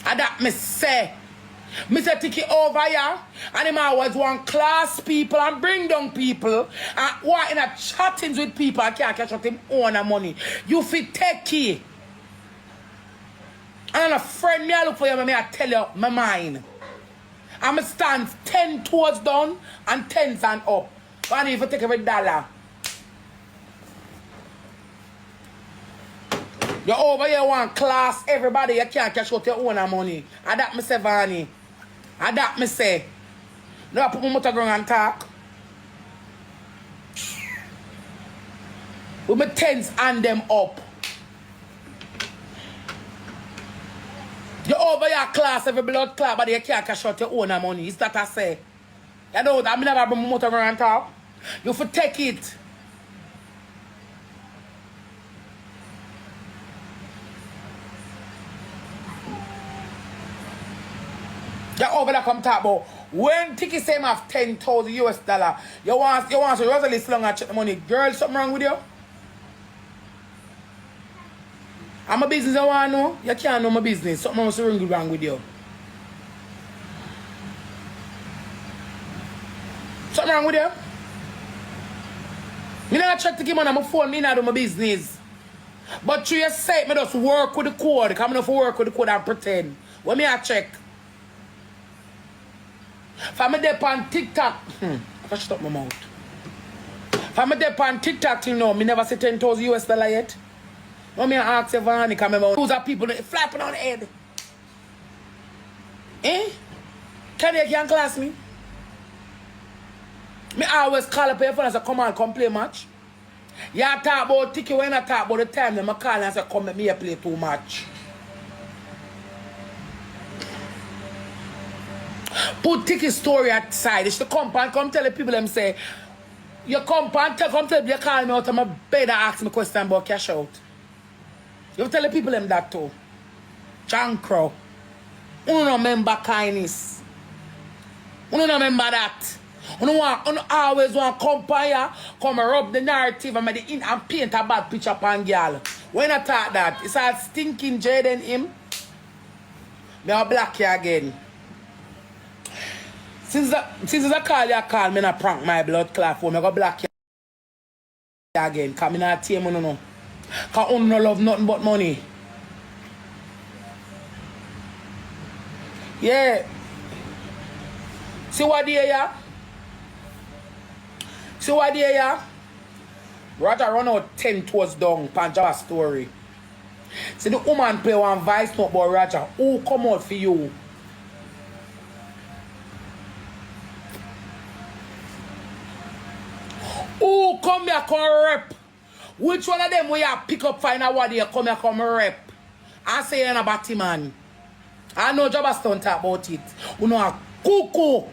And that me say. Me say Tiki over here and him always want class people and bring down people and want in a chattings with people and can't cash out him own money. You fit take key. And a friend me I look for you, me I tell you my mind. I'm a stand 10 toes down and 10 and up. And if you take every dollar. You over here want class everybody, you can't cash out your own money. And that me say Vani. And that me say. No, I put my motor ground and talk. With my tens and them up. You over your class, every blood clot, but you can't cash out your own money. Is that I say? You know that I never bring my motor around and talk. You have to take it. You over there come talk about when Tiki say have $10,000 US, you want to Rosealee slung and check the money. Girl, something wrong with you? I'm a business I want to know. You can't know my business. Something else wrong with you. Something wrong with you? Me not check to give on my phone, me not do my business. But through your site, me just work with the code. Come enough work with the code and pretend. When me I check. If I'm there on TikTok, I shut up my mouth. If I'm there on TikTok till now, me never say $10,000 US yet. No, me ask Ivany, come about those are people flapping on the head. Eh? Can you can class me? Me always call up your phone and say, come on, come play match. You talk about Tiki when I talk about the time, then I call and say, come let me play too much. Put Tiki's story aside. It's the compound, come tell the people them say, you come and come tell you call me out of my bed and ask me question about cash out. You tell the people them that too. Jankro. You don't remember kindness. You don't remember that. You always want to compare, come rub the narrative and paint a bad picture upon girl. When I thought that, it's all stinking Jayden him. Me a black you again. Since I call me not prank my blood clot for me go black you again. Cause me not team no. Cause I no love nothing but money. Yeah. See what they ya? See what they ya? Roger run out 10 toes down Panjava story. See the woman play one voice note about Roger. Who come out for you? Who come here come rep? Which one of them will you pick up find out what they come here come rep? I say you're a batty man. I know Jabba don't talk about it. You know a cuckoo.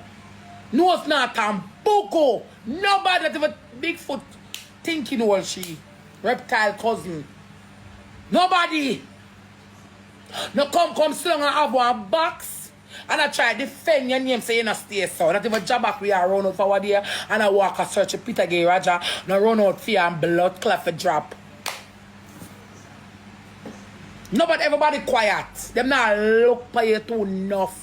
No it's not a buko. Nobody that ever Bigfoot thinking all she. Reptile cousin. Nobody. No come slung and have one box. And I try to defend your name, say you not stay so. Not even job back we are run out for there. And I walk a search Peter Gay Raja. No run out fear and blood clot for drop. No, but everybody quiet. Them not look for you too enough.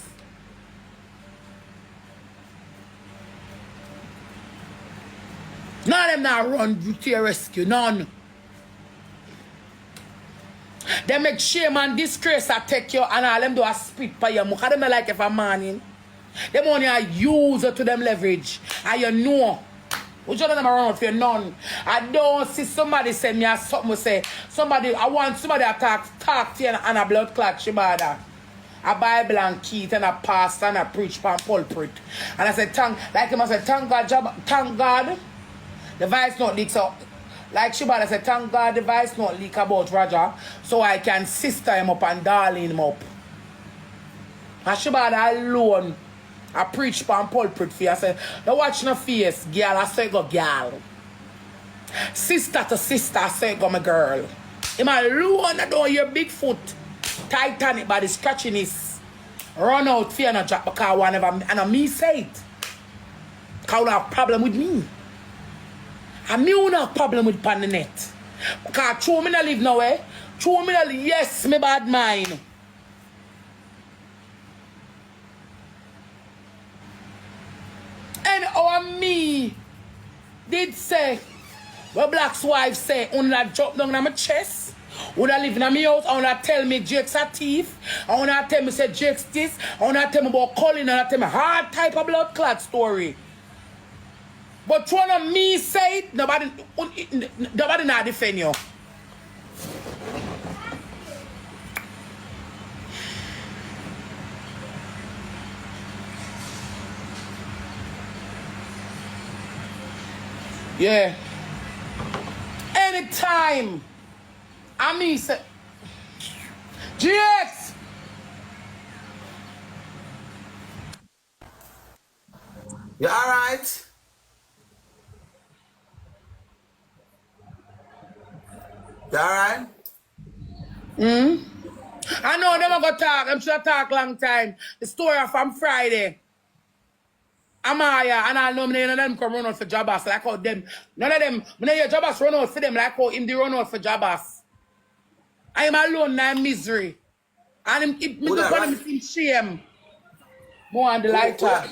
None of them not run to your rescue. None. They make shame and disgrace I take you and all them do a spit for you. Because them not like if a man. Them only a user to them leverage. And you know. Which one of them run out for you? None. I don't see somebody say me or something say. Somebody, I want somebody to talk to you and a blood clot shibada. A Bible and key and a pastor and a preach pan pulpit. And I said, like him I said, thank God. The voice not leaks out. Like Shibada said, thank God the voice not leak about Roger, so I can sister him up and darling him up. And Shibada alone I preach pan pulpit for you. I say, don't watch no face, girl. I say go girl. Sister to sister, I say go my girl. In my alone, I don't hear big foot. Titanic body scratching his. Run out fear not drop because whenever and I me say it. Because you have problem with me. And me don't have problem with pan the net. Because true me not live now, eh? True me not live, yes, me bad mind. And our me did say, what Black's wife say, only drop down on my chest. When I live in my house, I wanna tell me Jake's a thief. I wanna tell me say Jake's this. I wanna tell me about Colin. I wanna tell me hard type of blood clot story. But one of me say it, nobody not defend you. Yeah. Anytime. I mean, say, GX! You alright? You alright? I know them gonna talk. I'm sure talk long time. The story from Friday. Amaya and I know none of them come run out for Jabas like how them. None of them. When I hear Jabas run out for them like how him they run out for Jabas. I am alone now in misery. And him me look on him in shame. More on the lighter.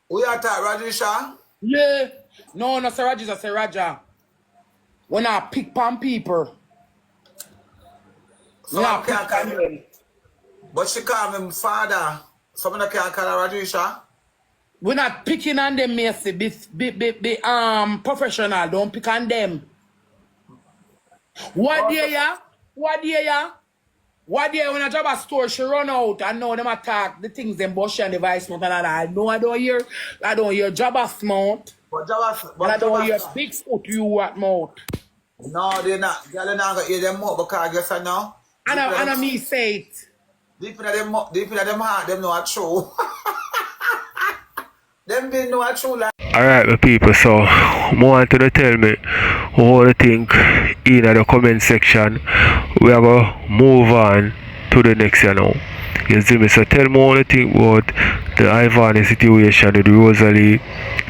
Who you attack, Rajisha? Yeah. No, no, Sir Raja, Sir Raja. When I pick pan people. So I can't call him. But she call him father. Someone can't call her Rajisha? We're not picking on them, Macy. Be professional. Don't pick on them. What day ya? What day ya? What day when I job a store, she run out and know them attack the things them bush and the vice mount and all that. No, I don't hear job a mount. But Jabas, And I don't hear big foot you at mouth. no, they're not. Girl, they're not going to hear them more because I guess I know. And I me say it. Deep in them heart, them know a true. Them didn't know a true like. Alright, my people, so want to tell me what you think in the comment section. We are going to move on to the next year now. You see me? So tell me what you think about the Ivany situation, the Rosealee,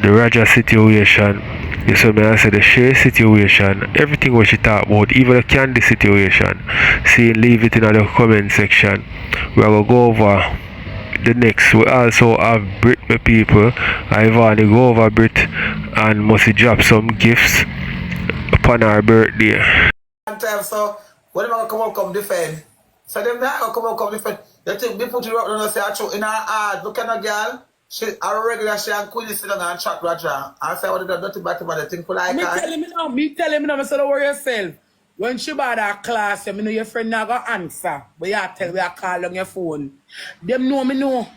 the Raja situation. You see me? I said the Shay situation, everything what she talk about, even the Candy situation. See, leave it in the comment section. We are going to go over the next. We also have Brit, my people. Ivany go over Brit and must drop some gifts upon her birthday. Time, so when them come defend, so them not come defend. They think they put it up and say in her heart. Look at a girl. She a regular she and Queen sit down and chat Raja. I say what they do nothing bad about the thing for like. Me tell him now, so don't worry yourself. When she bought that class, you know your friend not gonna answer. But you tell me I call on your phone. Them know me know.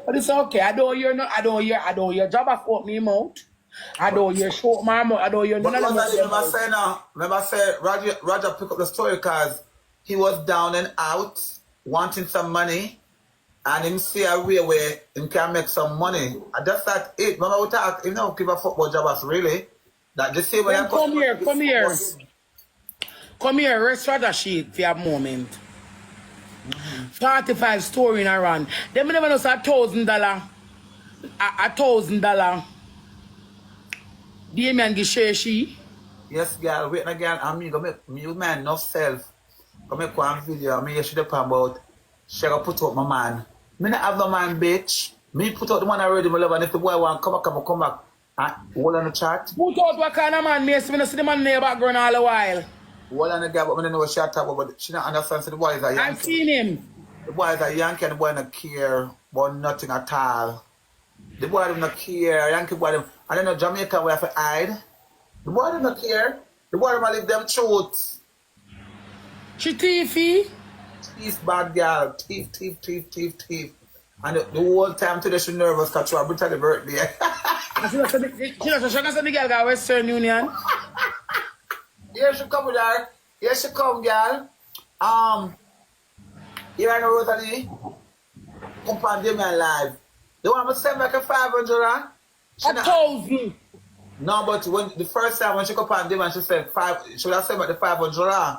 But it's okay. I don't hear job off me mouth. I don't hear short my mouth. I don't hear none of them. Remember say Raja pick up the story because he was down and out, wanting some money, and him see a way where he can make some money. And that's that it. Remember we talk, you know, give a football job as really. That the same way come here, rest Raja sheet for a moment. 45 story in a run. Them never know $1,000. $1,000. Damien give she. Yes, girl, wait again. I mean, go make me man enough self. Go make one video. I mean, you should have about. She go put out my man. Me not have no man, bitch. Me put out the man already, my love. And if the boy want come back. Hold on the chat. Put out what kind of man, miss? Me not see the man in the background all the while. Hold on the guy, but I don't know what she talk about. But she don't understand. So the boy is a Yankee. I've seen him. The boy is a Yankee and the boy don't care about nothing at all. The boy don't care. Yankee boy don't. I don't know Jamaica where have to hide. The boy don't care. The boy don't live them truth. She thiefy. Thief bad girl. Thief. And the whole time today she nervous because she was brutal birthday. She not send the girl got Western Union. Here she come with her. Here she come, girl. Here I know Rosalie. Come on, Damien live. They want me to send back a 500 rand? 1,000. No, but when the first time when she come on Damien, she said should I send back the 500 rand?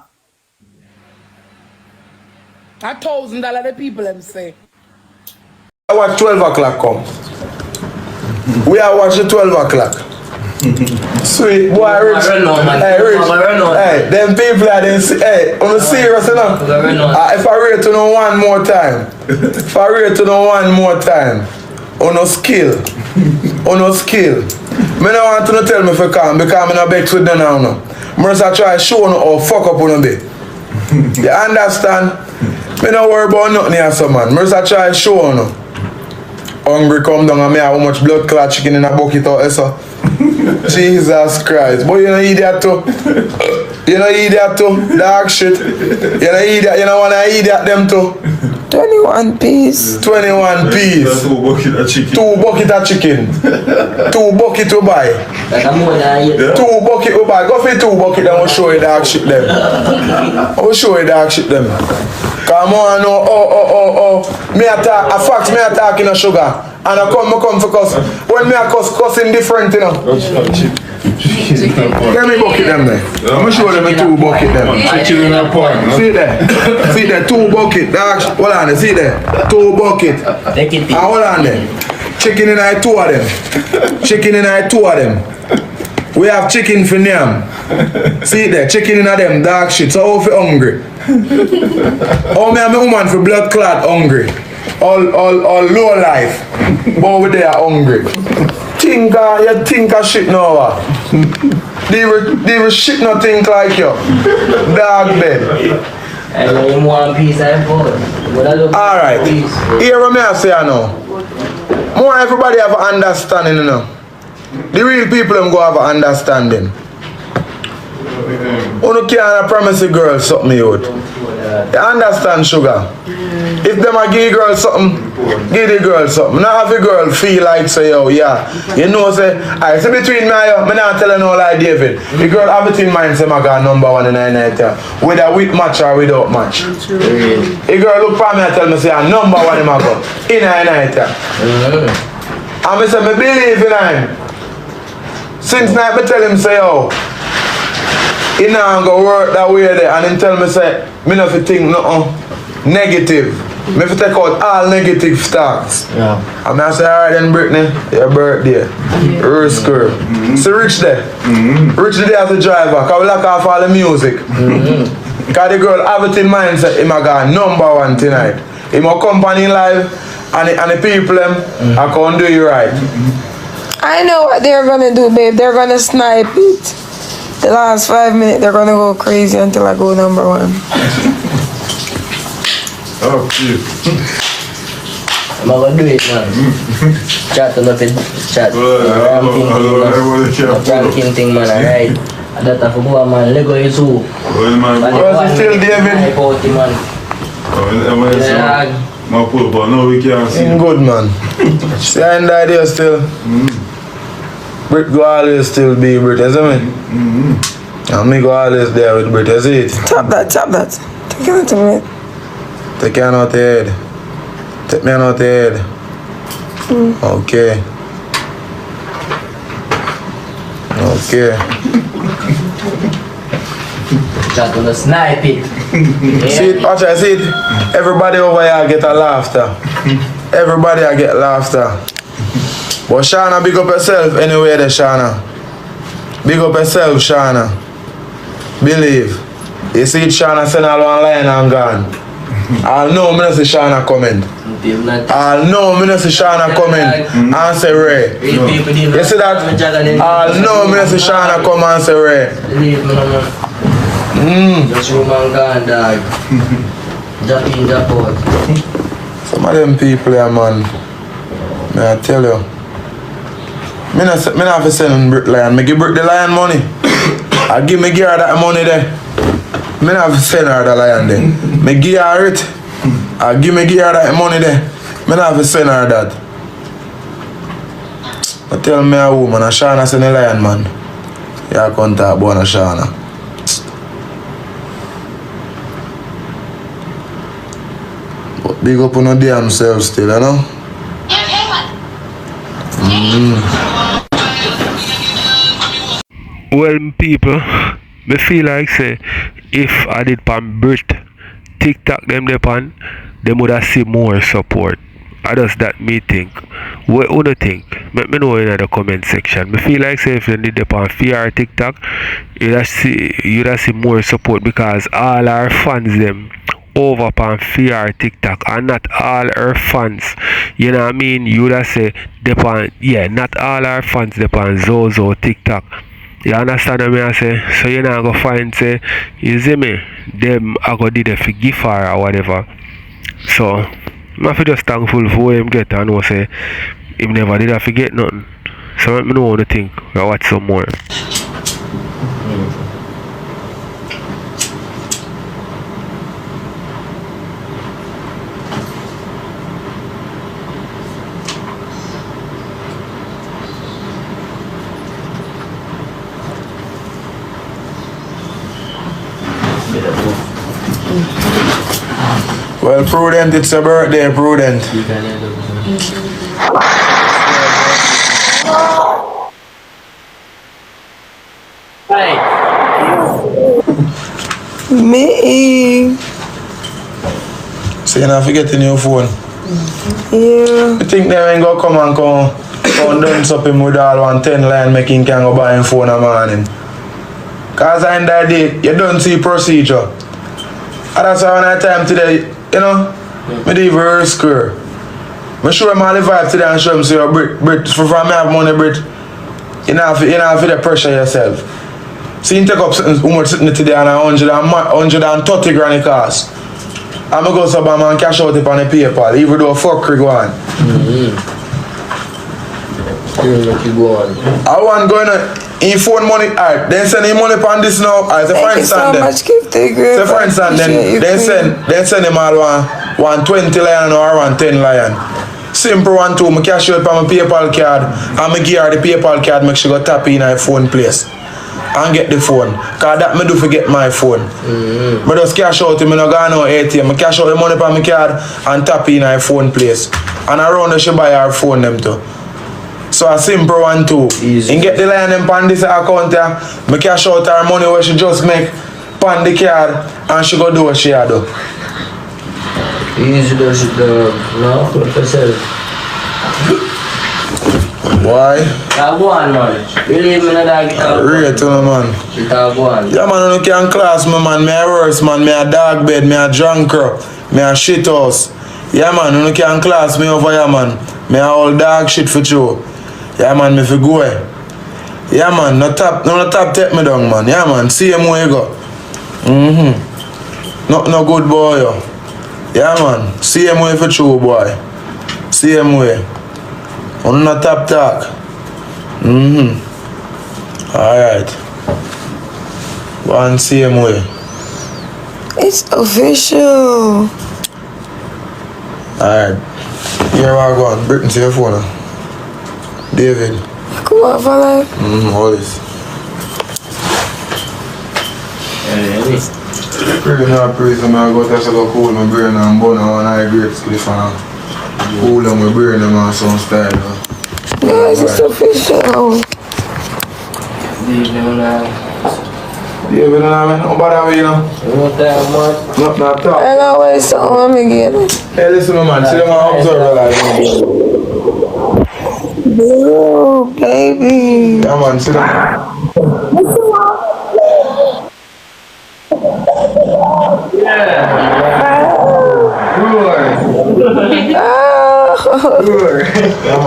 $1,000 the people them say. I watch 12 o'clock come. We are watching 12 o'clock. Sweet boy, Rich. Hey, Rich. Hey, them people are then. Hey, on the serious enough. If I rate to know one more time, on no skill, me no want to tell me if I come because I'm not vex with them now. No. I try to show no or fuck up on a bit. You understand? Me no worry about nothing here, so man. I try to show no. Hungry come down and me have how much blood clot chicken in a bucket or so. Jesus Christ. But you don't eat that too. Dog shit. You don't eat that. You don't want to eat that them too. 21 piece. 21 piece. 2 bucket of chicken. 2 bucket to buy. 2 bucket to buy. Go for 2 bucket and I'll show you dog shit them. Come on, no, me attack in a sugar. And I come for cuss. When me a cussing different, you know. Let me bucket them there. I'm gonna show them the 2 bucket them. See there, 2 bucket. Hold on there, see there. 2 bucket. Hold on there. Chicken in I 2 of them. We have chicken for them. See there, chicken in them, dog shit. So how for hungry? Oh, me and my woman for blood clot hungry. All low life. But over there hungry. You think of shit now. They were shit not think like you. Dog bed. Alright. Here what me I say now. More everybody have an understanding, you know. The real people them go have an understanding. You can't promise a girl something you understand, sugar? If them a give girl something, give the girl something. Not have a girl feel like say, yo, yeah. You know, say, I say between me and you, I'm not telling no lie, David. The girl have it in mind, say, I got number 1 in the night, whether with match or without match. The girl look for me and tell me, say, I'm number 1 in my gun, in the night. And I say, I believe in him. Since night, I tell him, say, yo, he now go work that way there, and him tell me, say, me not think nothing negative. Me fi take out all negative stocks. Yeah. And I say, alright then, Brittany, your birthday. RESP girl. See Rich there. Rich there as a driver, cause we lock off all the music. Cause the girl have it in mind, say, him a got number 1 tonight. Him a company live, and the people them, I can't do you right. I know what they're gonna do, babe. They're gonna snipe it. The last 5 minutes, they're gonna go crazy until I go number 1. Oh, cute. I'm gonna do it, man. Chat on the chat. Ranking thing, man, alright. That I forgot, man. Lego is who? Well, still David. My poor boy, no, we can't see. Good, man. See, I ain't idea still. Brit go always still be Brit, you see me? And me go always there with Brit, you see it? Tap that. Take it to me. Take you out the head. Take me out the head. Okay. Chat on the snipe it. See it, watch I see it. Everybody over here get a laughter. Everybody I get laughter. But Shana, big up yourself anyway there, Shana. Big up yourself, Shana. Believe. You see it, Shana send all one line and gone. I'll know me not see Shana comment. I'll know me not see Shana comment and say Ray. You see that? I'll know me not see Shana come and say Ray. Just woman gone, dog. Drop in, drop out. Some of them people here, man. May I tell you. Me not have to send Brick Lion. Me give Brick the lion money. I give her that money there. Me not have to send her the lion there. Me give her it. I give her that money there. Me not have to send her that. I tell me a woman, a Shana send the lion, man. Yeah, I can't talk about a Shana. Big up on the damn self still, you know? Well, people, me feel like say if I did pan Brit TikTok them pan, them would have see more support. I does that me think. What do you think? Let me know in the comment section. Me feel like say if you did the pan fear TikTok, you'd have see more support because all our fans them over pan fear TikTok and not all our fans. You know what I mean? You'd have say depend not all our fans depend Zozo TikTok. You understand what I say? So you're not gonna find say, you see me, them I go did it for gift or whatever. So I feel just thankful for what him get and know say him never did I forget nothing. So let me know what you think. I'll watch some more. Well, Prudent, it's a birthday, Prudent. Me. So you're not forgetting your phone? Yeah. You think they ain't gonna come done something with all 110 line making can go buy a phone a morning? Cause I end that day, you don't see procedure. And that's why when I time today, you know, me do very square. I show him all the vibe today and show him say, Brit, for me have money, Brit, you know, for the pressure yourself. So you take up something today and 130 grand it cost. I'm going to go to Bama and cash out it on the PayPal, even though fuckery go on. I want going in phone money, alright, then send him money on this now. Alright, so for instance then. So for instance then send him all 120 lion or 110 lion. Simple 1 2, I cash out on my PayPal card and I give her the PayPal card, make sure go tap in her phone place. And get the phone. Cause that me do forget my phone. I just cash out him, I no go no ATM. I cash out the money on my card and tap in her phone place. And around her she buy her phone them too. So a simple 1 2. Easy. And get the line them on this account there. I cash out her money where she just make on the card and she go do what she a do. Easy does it no for yourself. Why? Go on, man. You leave me in the dog. Rate to me, man. Go on. Yeah, man, you can't class me, man. Me a worse, man. Me a dog bed, me a drunker, me a shit house. Yeah, man, you can't class me over here, man. Me a old dog shit for you. Yeah, man, me fi go. Yeah, man, no tap take me down, man. Yeah, man, see him where you go. No good boy, yo. Yeah, man, see him where for true, boy. See him where. On not tap talk. Alright. One same way. It's official. Alright. Here I go on. Britain to your phone. David. Come on, fella. All this. Pretty not praise them. I go to go cool my brain and bone and I grapes cliff and cool on my brain and some style. Guys, it's official. David, no bother with you, know. Not talk. I know where it's on again. Hey, listen, man. See them and observe like Bro, baby. Yeah, man. See them.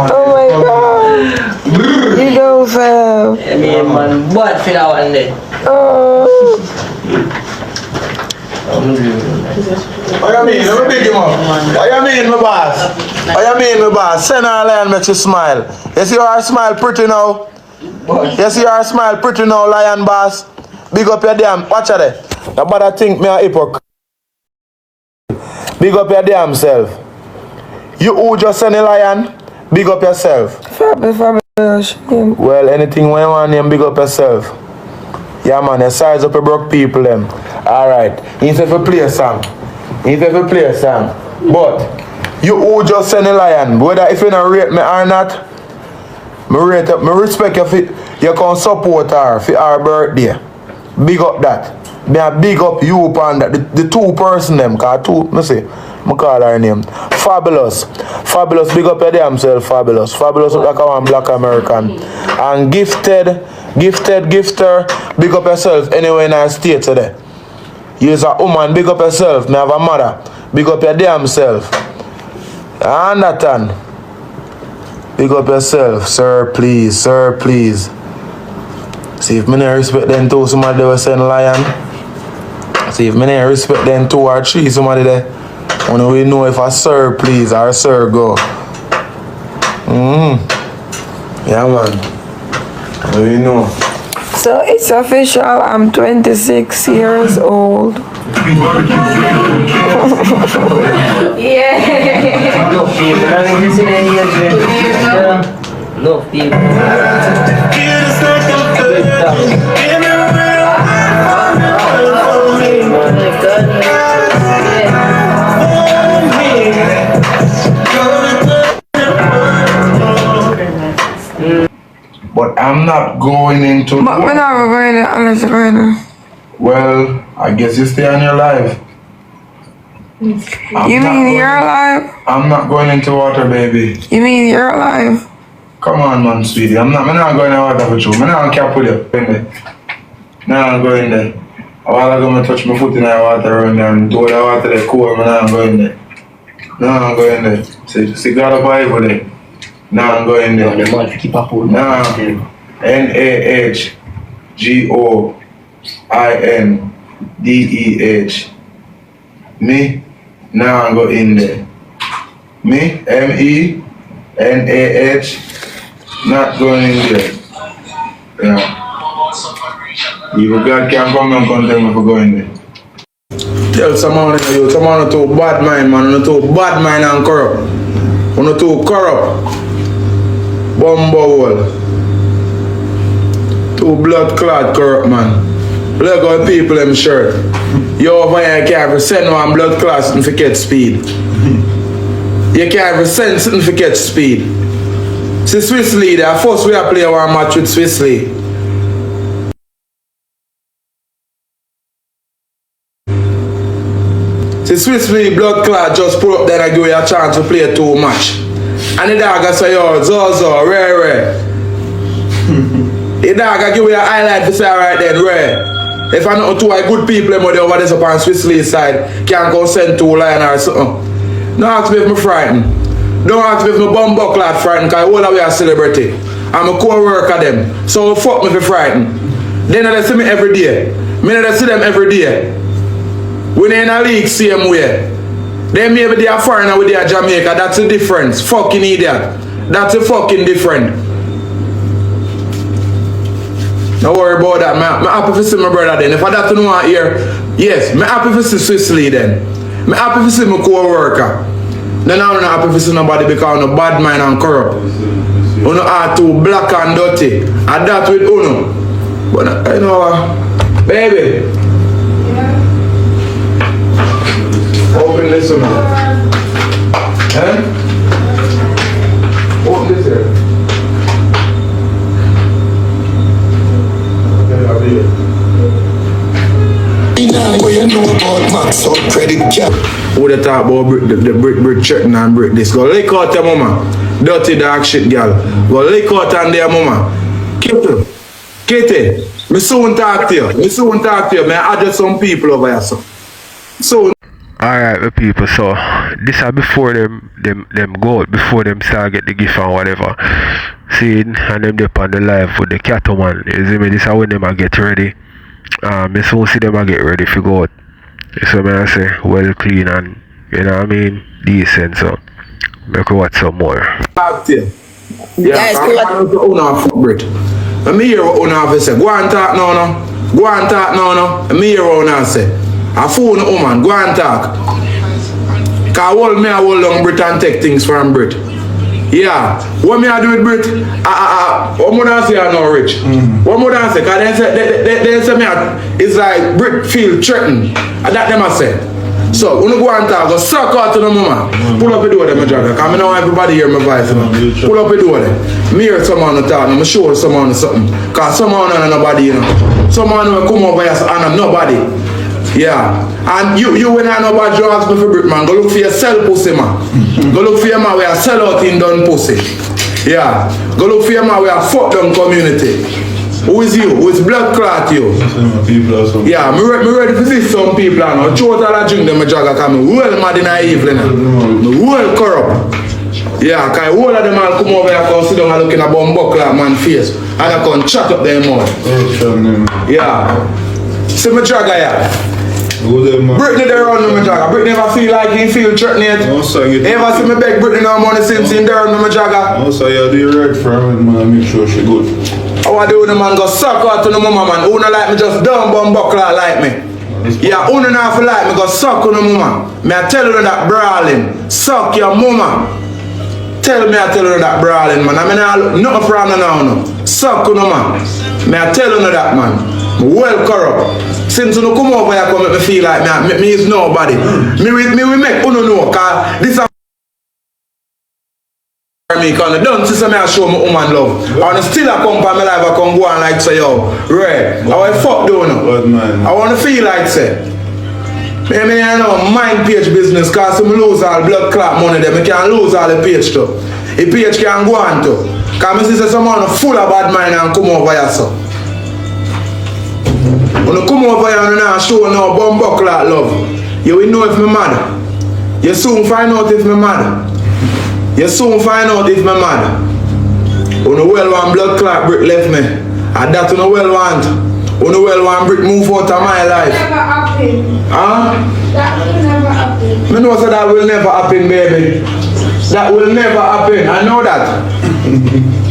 Oh my god. You go, fam. I mean, man, what for that one day? What you mean? Let me pick him up. What you mean, my boss? What you mean, my boss? Send her a lion, make you smile. You see her smile pretty now? You see her smile pretty now, lion boss? Big up your damn, watch her there. Nobody think me a hypocrite. Big up your damn self. You who just send a lion, big up yourself. Well, anything when you want name, big up yourself. Yeah, man, you size up your broke people them. Alright. You need to play a song. But you who just send a lion, whether if you don't rate me or not, me respect you for you can support her for her birthday. Big up that. Me a big up you upon that. The two person them, cause two, me say, me call her name. Fabulous. Fabulous, big up your damn self, Fabulous. Fabulous look like a one black American. And gifter, big up yourself anywhere in our state today. You is a woman, big up yourself. Me have a mother. Big up your damn self. And that one. Big up yourself, sir, please, sir, please. See if me not respect them two, somebody will send lion. See if me not respect them 2 or 3, somebody there. When we know if a sir please or sir go. Yeah man. We know. So it's official, I'm 26 years old. Yeah. No people, I mean, this is any no people. But I'm not going into. But we're not going to unless you're going to. Well, I guess you stay on your life. You mean you're alive? I'm not going into water, baby. You mean you're alive? Come on, man, sweetie. I'm not going to water with you. I'm not cap with you. No, I'm going there. A while ago, I touch my foot in the water and then do the water there cool. I'm not going there. No, I'm going there. See, got a Bible there. No, I'm going there. The man keep up with NAHGOINDEH. Me? Now I'm going in there. Me? MENAH. Not going in there. Yeah. Even God can't come and condemn me for going there. Tell someone too bad mind, man. You're too bad mind and corrupt. You're too corrupt. Bumble. Too blood clot corrupt, man. Look how people them shirt. You over here can't even send one blood clot and forget speed. You can't even send something for catch speed. See Rosealee there, first we are play one match with Rosealee. See Rosealee blood clot just pull up there and give you a chance to play 2 match. And the dog say yo, Zozo, rare. The dog give you a highlight for say right then, rare. If I know 2 good people over there up on Rosealee side, can't go send 2 lion or something. Don't ask me if I'm frightened. Don't ask me if I'm bumbuckler frightened, because all of we are celebrity. I'm a co-worker them. So fuck me if I'm frightened. They don't see me every day. Me don't see them every day. We in a league same way. They maybe they are foreigner with their Jamaica. That's the difference. Fucking idiot. That's a fucking different. Don't worry about that. I'm happy to see my brother then. If I don't know here, yes, I'm happy to see Rosealee then. I'm happy to see my co-worker. Then I'm not happy to see nobody because I'm bad mind and corrupt. Uno are too black and dirty. And that with Uno. But you know, baby. Open this one. Eh? Open this here. Who they talk about the brick checking and brick this? Go lick out your mama. Dirty dog shit girl. Go lick out on their mama. Kitty, me soon talk to you. Me I add some people over here so. Alright, the people, so this is before them go out, before them start get the gift and whatever. See, and them up on the live with the cattle man. You see me, this is when them get ready. Me soon see them get ready to go out. So I say, well clean and, you know what I mean, decent, so make we watch some more. Talk to you. Yeah, I'm going to own our footbrit. Let me hear what Una have to say. Go and talk now, no. Let me hear what Una say. A phone woman, go and talk. Cause hold me a hold long Brit and take things from Brit. Yeah. What me I do with Brit? What more than say I know rich. What more than say? Cause they say me it's like Brit feel threatened. And that them I say. So, when you go and talk, go suck out to the mama. Pull up the door there, my jagger. Because I know everybody hear my voice. Pull up the door there. Me hear someone talk, I'm show someone something. Because someone and nobody, you know. Someone will come over here and I'm nobody. Yeah. And you when I know about drugs me for Brit, man, go look for your sell pussy, man. Go look for your man where I sell out in done pussy. Yeah. Go look for your man where I fuck down community. Who is you? Who is blood clot you? Yeah, me ready to see some people now. Choose all I drink them a jagger because I'm well mad in the evening. I'm well corrupt. Yeah, because all of them all come over here and sit down and looking at bumbo clot man face. And I can chat up them mouth. Yeah. See my jagger here. Britney there on my jagger. Britney never feel like he feel threatened yet. Ever see me beg Britney no money since in there on my jagger? Also, you do your right for her, man, make sure she good. I want to do the man go suck out to the mama, man. Who not like me just dumb bumbo clot like me. Yeah, who not feel like me go suck on the mama. Me I tell you that Brawlin, suck your mama. Tell me I tell you that Brawlin, man. I mean I look nothing from now no. Suck on the man. Me I tell you that, man. Well corrupt. Since you come over here, come make me feel like me is nobody. Me we make you know, cause this is me because I don't see me I show my woman love. And still I come from my life, I come go and like say yo, Red, I want fuck down now. I want to feel like say. Maybe I know mind page business cause I lose all blood clot money there. I can't lose all the page too. The page can go on too. Cause I see someone full of bad mind and come over here so. When you come over here and now show no bumbo clot love, you will know if me mad. You soon find out if me mad. You soon find out if me mad. When you well want blood clot brick left me, and that you no well want. When you well want brick move out of my life. Never happen. Huh? That will never happen. Me know so that will never happen, baby. That will never happen. I know that.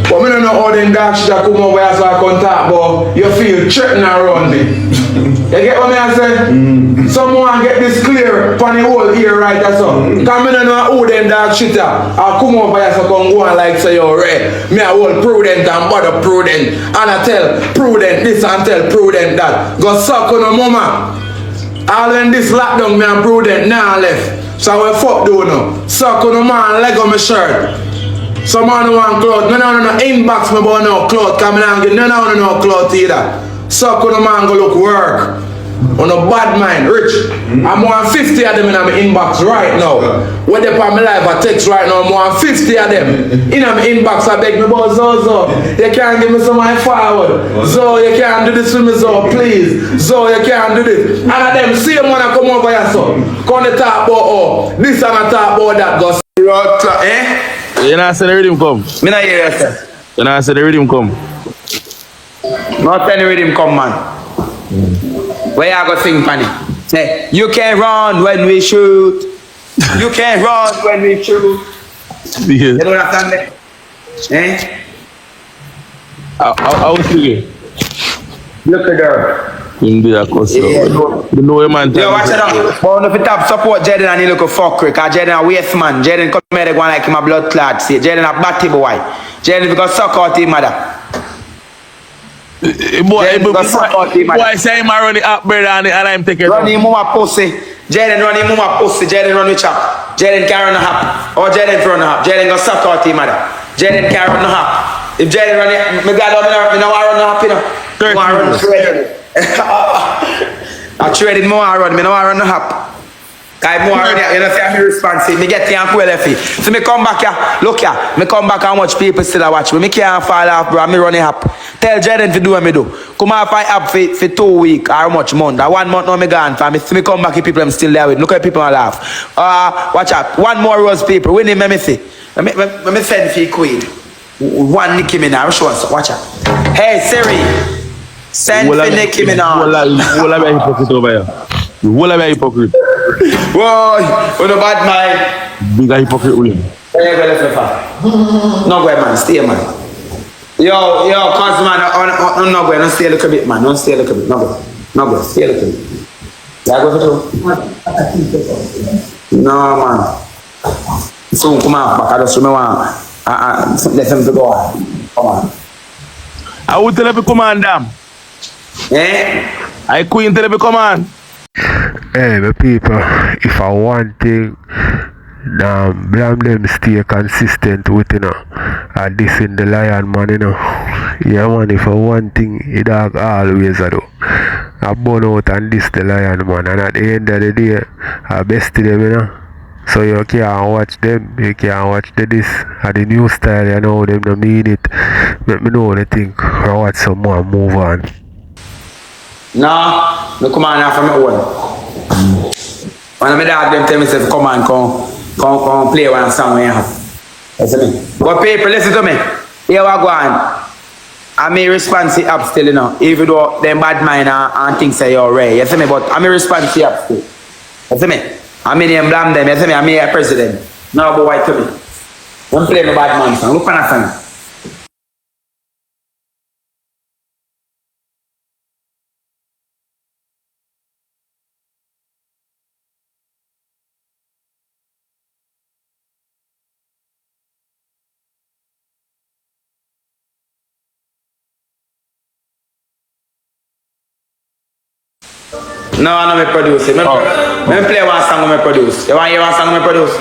But I don't know how them dark shit come over here so I can talk about you feel threatened around me. You get what I say? Someone get this clear upon the whole ear right or something. Because I don't know who them dark shit are. I come over here so I can go and like say yo Red. Me I hold prudent and bother prudent. And I tell prudent this and tell prudent that. Go suck on the mama. All when this lockdown me and prudent now left. So I will fuck do now. Suck on the man leg on my shirt. Some man want clothes. No inbox me about no clothes. Because I don't get no clothes either. Suck on the man go look work. On a bad mind, rich. I'm more 50 of them in my inbox right now. When they put my life I text right now, I'm more 50 of them. In my inbox I beg me about Zo. You can't give me some money forward. Zo, you can't do this for me, Zo, please. Zo, you can't do this. And of them same one I come over here, so. Come to talk about this and I talk about that. Go You know, I said the rhythm come. Me not hear you, sir. You know, I said the rhythm come. Not any rhythm come, man. Where you go sing, Fanny? Say, you can run when we shoot. You can run when we shoot. Yeah. You don't understand that? Eh? I was thinking. Look at her. You do that cause you know a man. Yo, watch it out. But if you tap support Jayden and he look a fuckery, cause Jayden a waste man. Jayden come here, they go like him a blood clot. See, Jayden a batty boy. Jayden because suck out him mother. Boy, say him run the up brother and I'm taking run him mama pussy. Jayden run him mama pussy. Jayden run with chop. Jayden can't run a hop. Or Jayden run a hop. Jayden go suck out him mother. Jayden can't run a hop. If Jayden run it, me got me no run a hop, you know. I run shredded. I traded more I run. Me no run a hop. I more already, you know, say I'm responsive. Me get the well if so me come back here, look here, me come back and watch people still watch me. Me can't fall off, bro. Me running up. Tell Jayden to do what me do. Come off I up for 2 weeks or how much month. That 1 month now me gone for me. See me come back, people I'm still there with. Look at people and laugh. Watch out. One more rose people. We need me see. Me send for quid. One Nicki Minaj. Show us. Watch out. Hey Siri. Send for Nicki Minaj. Wall of hypocrite over here. Wall of hypocrite. Whoa, with a bad mind. Big hypocrite William. No go man, stay man. Yo, cause man, I'm not going, don't stay a little bit man, don't stay a little bit, no go, stay a little bit. Yeah, go for two. No man. Soon come on, back I just remember, let them to go on. Come on. I will tell you come on, damn. Eh? I queen tell you come on. Hey, my people, if I want thing, blame them stay consistent with, and this in the lion, man, Yeah, man, if I want thing, it dog always do. I burn out and this the lion, man, and at the end of the day, I best them, So you can't watch them, you can't watch this, and the new style, them don't mean it. Let me know the thing, I watch some more and move on. No, no come on now from my own. When my dog them tell me say come on, come play one song we have. Listen to me. But people listen to me. Here we go on. I'm a responsive app still, even though them bad mind and things say you're right. You see me? But I'm a responsive app still. You see me? I'm in them blame them. You see me? I'm a president. Now go white to me. Don't play my bad man song. Look for that song. No, I don't produce it. Let me play one song I produce. You want to hear one song I produce?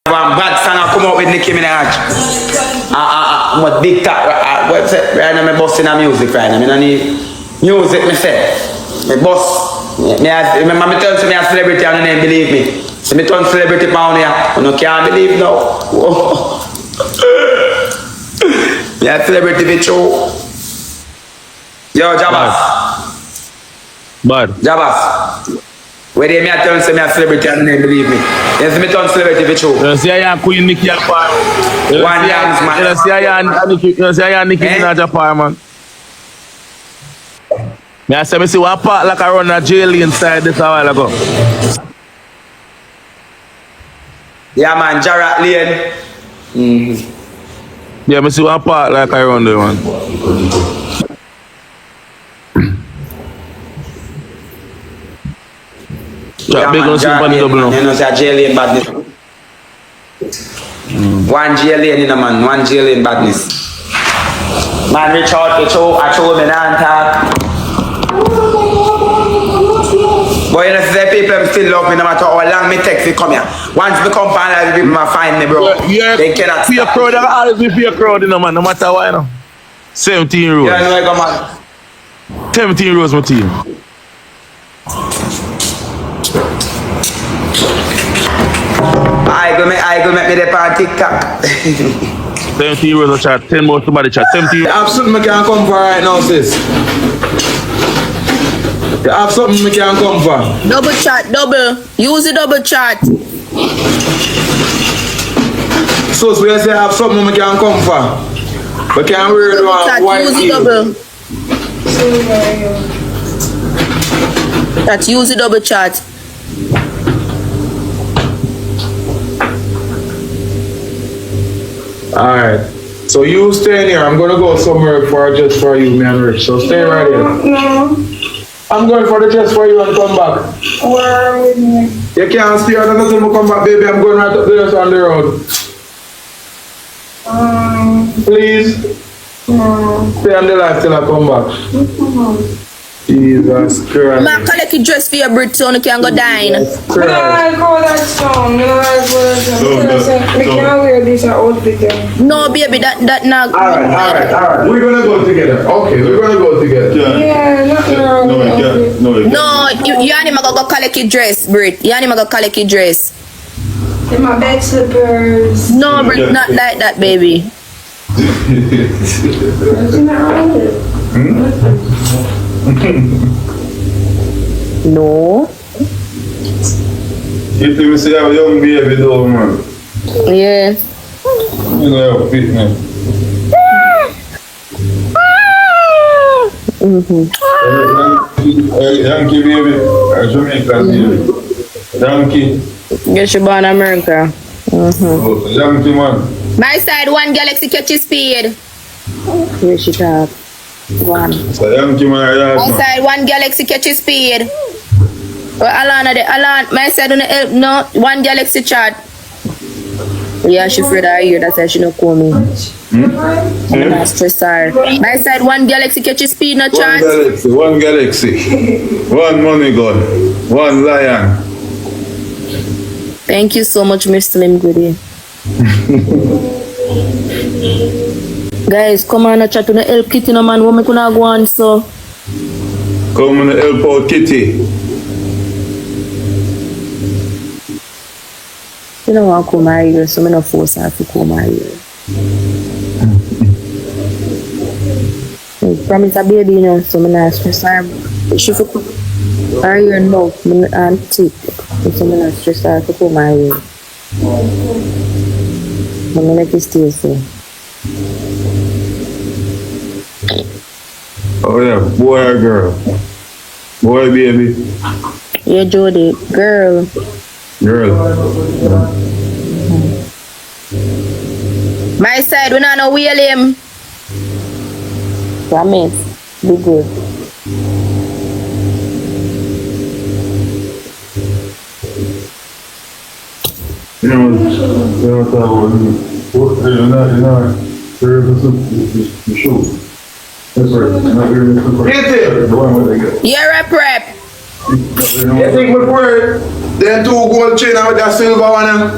One bad song I come out with Nicki Minaj. I'm a big top. What's it? Right now I'm busting a music right now. I don't need music, me say. Me bust. Remember me turn to me a celebrity and they believe me. So me turn celebrity pound here. You can't believe now. Yeah, celebrity bitch. Yo, Jabas. Bad. Jabas. Where they me a tell me a celebrity and they believe me. Yes, me turn celebrity bitch. You see I am Queen Nicki at par. One dance man. You see I am Nicki Minaj at par, man. I say me see one part like I run a jail inside this a while ago. Yeah man, Jarrett Lane. Yeah, me see one part like I run there, man. Yeah, big on super double now. You know, say jail lane badness. One jail lane, man. One jail lane badness. Man, reach out, I show me and talk. But you know, say people still love me no matter how long me take to come here. Once me come find people might find me, bro. Yeah, they cannot be a crowd, always be a crowd, man, no matter what, 17 rows. Yeah, no, I go, man. 17 rows, my team. I go make me the on TikTok. 17 rows of chat, 10 more somebody chat. 17. You have something I can come for right now, sis. You have something I can come for. Double chat, double. Use the double chat. So we say I have something I can come for. But can't wear it on white use the double. That use the double chat. Alright. So you stay in here. I'm gonna go somewhere just for you, man, Rich. So stay right here. No. I'm going for the just for you and come back. Where with me? You can't stay out until I come back, baby. I'm going right up there on the road. Please. No. Stay on the life till I come back. Jesus Christ. Ma collect the dress for your Brit so you can go dine. I go that song. I can't wear this outfit. No, baby, that now. Alright. We're gonna go together. Okay, we're gonna go together. Yeah, nothing wrong with it. No, you ain't even go collect your dress, Brit. You ain't even go collect your dress. In my bed slippers. No, Brit, not like that, baby. No. You think we say have a young baby though, man? Yeah. You know how fit, man. Yankee baby, Jamaica baby. Yankee. Yes, she born in America. Oh, Yankee man. My side, one galaxy catches speed. Where she talk? One. So Yankee man, yeah, My side, one galaxy catches speed. Alan, my side, no, one galaxy chat. Yeah, she afraid I hear, that's why she not call me. I'm not stressed her. My side, one galaxy catch his speed, no One chance. galaxy, one galaxy. One money gun. One lion. Thank you so much, Mr. Slim Goody. Guys, come on, chat to the help Kitty, no man. What me gonna go on, so? Come and help out Kitty. You don't want to come here, so I'm not force her to come here. I promise a baby, you know, so I'm not stress her. She for come here now, I'm sick. So I'm not stress her to come here. I'm gonna make it stay so. Oh yeah, boy or girl? Boy, baby. Yeah, Jody, girl. Girl. My side, we not know William. Promise, be good. You know what I want to the show. That's right. The one where they get. Yeah, rep. You think we pray? Then 2 gold chain with that silver one.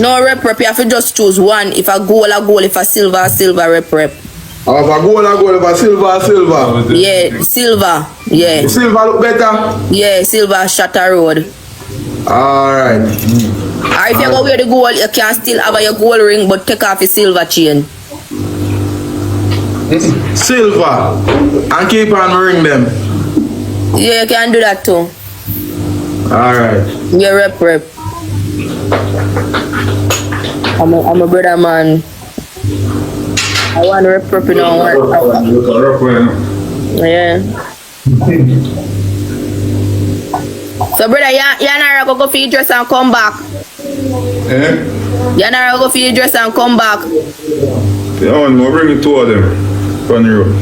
No rep, you have to just choose one. If a gold, if a silver, rep. Or if a gold, if a silver. Yeah, silver. Yeah. The silver look better? Yeah, silver Shatter Road. Alright. Or if you go wear the gold, you can still have your gold ring, but take off your silver chain. Silver. And keep on ring them. Yeah, you can do that too. Alright. Yeah, rep. I'm a brother man. I want rep, you know. Yeah. So brother, you're not going to go for your dress and come back. Eh? You're not going to go for your dress and come back. Yeah, man, we'll bring 2 of them. From the road.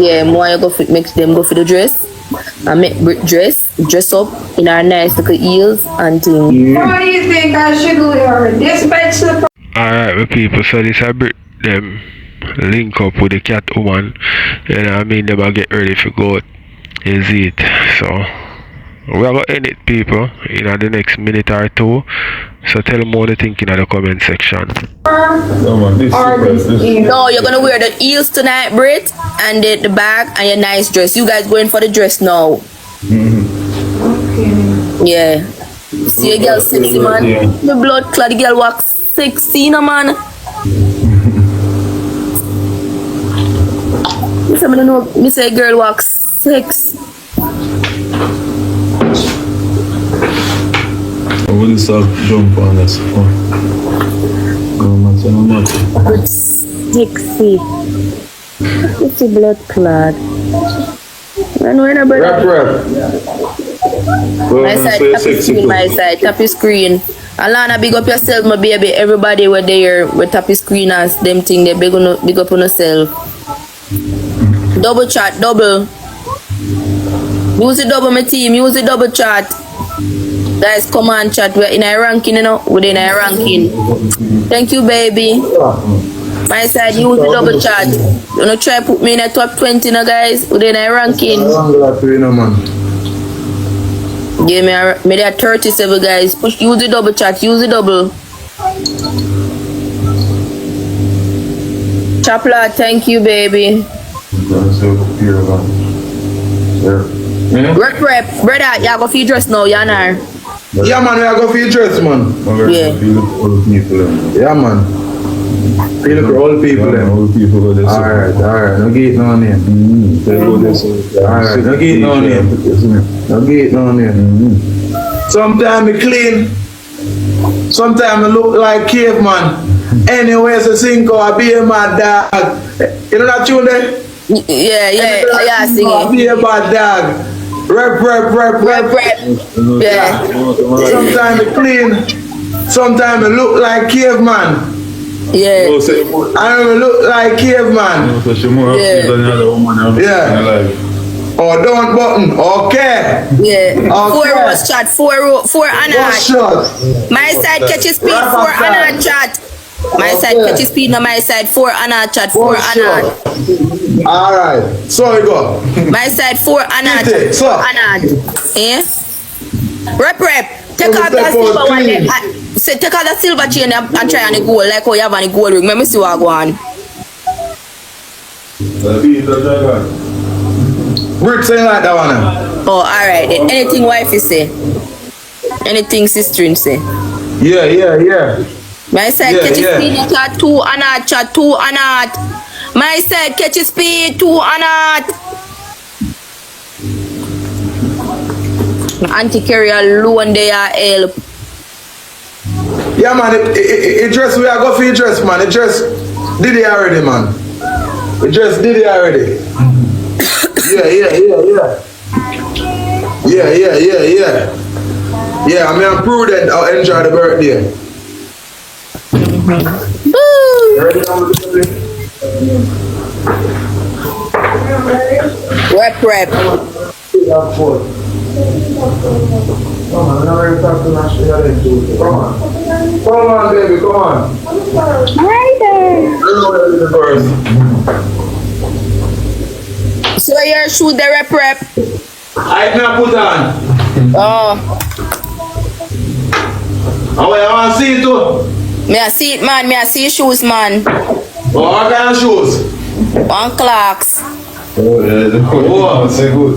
Yeah, more you go for, make them go for the dress. And make dress up in our nice little heels and things. What do you think I should wear? Dispatch the Alright, my people, so this I bring them link up with the cat woman. You know what I mean? Them I get ready for go. Is it? So we are gonna end it, people, in the next minute or 2. So tell them what you think in the comment section. No, you're gonna wear the heels tonight, Brit, and the bag and your nice dress. You guys going for the dress now? Okay. Yeah. See a girl sexy, man. The blood clad girl walks sexy, no man. I don't know. Me say girl walks sex. I wouldn't stop jump on this. It's sexy. It's a blood clad. And we're not Rep. My side, tap your screen, my side, tap your screen. Alana, big up yourself, my baby. Everybody were there with tap your screen and them thing. They big up on yourself. Double chat, double. Use the double, my team. Use the double chat. Guys, come on, chat. We're in a ranking, you know. We're in a ranking. Thank you, baby. My side, use the double chat. You know, try put me in a top 20, you know, guys. We're in a ranking. Give me a 37, guys. Push, use the double chat. Use the double. Chapla, thank you, baby. Rep, brother, you go for your dress now, Yanar. Yeah, man, we are going for your dress, man. Yeah. Yeah, man. Feel for all people, then. Alright. No get no name. Alright, no get no name. Sometimes I clean. Sometimes I look like caveman. Anyways, I sing or I be a mad dog. You know that tune there? Yeah, sing it. Be a bad dog. Rep. Yeah. Sometimes I clean. Sometimes I look like caveman. Yeah. I don't look like caveman. Yeah. Oh, don't button. Okay. Yeah. Okay. 4 rows chat. 4 Anna. Shot. My side catch his speed. 4 Anna chat. My side catchy speed, no my side 4 and chat 4 and Alright, so we go. My side 4 and chat 4 and eh? Rep. Take out that silver one there. Say take out that silver chain and try on the gold like how you have on the gold ring. Let me see what I go on. Brit saying like that one. Oh, alright. Anything wife is say. Anything sister say. Yeah. My side catchy speed chat 2 and chat 2 and my side catchy speed 2 and anti-carrier loan they are help. Yeah man, it dress we are go for your dress man. It dress did it already man. It dress did it already. Yeah, I mean I'm prudent, I'll enjoy the birthday. Rep. Come on, baby, come on. Hi there. So your shoe the rep. I can put on. Oh. Oh, you want to see it too? Me I see it man, me I see shoes man. Oh, what kind of shoes? One clocks. Oh, that's good.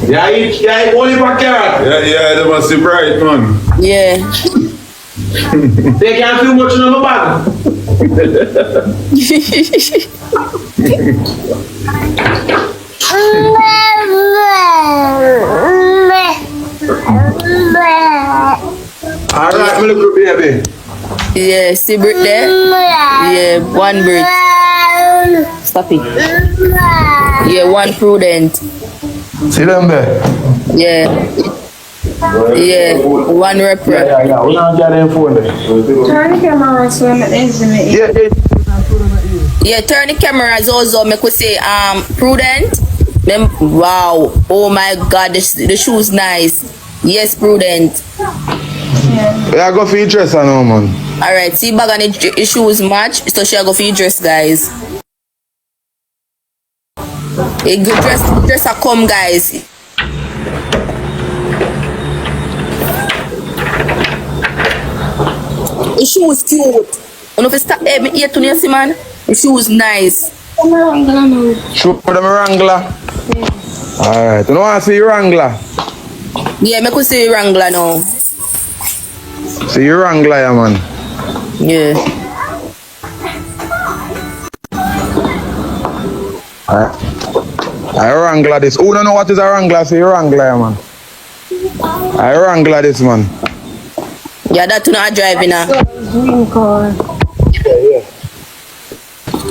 Yeah, eat only for carrot. Yeah, they must be bright, man. Yeah. They can't feel much in my bag. Alright, me look at baby. Yeah, see Brit there? Yeah, one Brit. Stop it. Yeah, one prudent. See them there? Yeah. Yeah, one rep. Yeah. We don't get them phone there. Turn the camera so I'm intimate. Yeah, turn the cameras also make we say prudent. Then wow. Oh my god, the shoes nice. Yes, prudent. Yeah, go for your dress I know man. Alright, see bag and the shoes match, so she go for your dress guys. A good dress a come guys. The shoes cute. You know if you stop me here to you see man. The shoes nice. Show them a Wrangler. Alright, you know want to see your Wrangler? Yeah, me could see Wrangler now. See your Wrangler, yeah, man. Yeah. I Wrangler this. Who don't know what is a Wrangler? See your Wrangler, yeah, man. I Wrangler this, man. Yeah, that to not driving now. Dream car.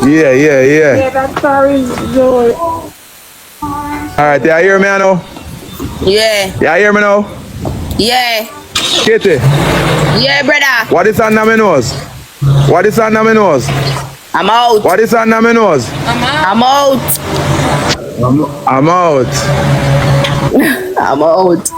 Yeah. Yeah, that car is yours. Alright, you hear me now? Yeah. You hear me now? Yeah. Kitty. Yeah, brother. What is under my nose? What is under my nose? I'm out. What is under my nose? I'm out. I'm out. I'm out.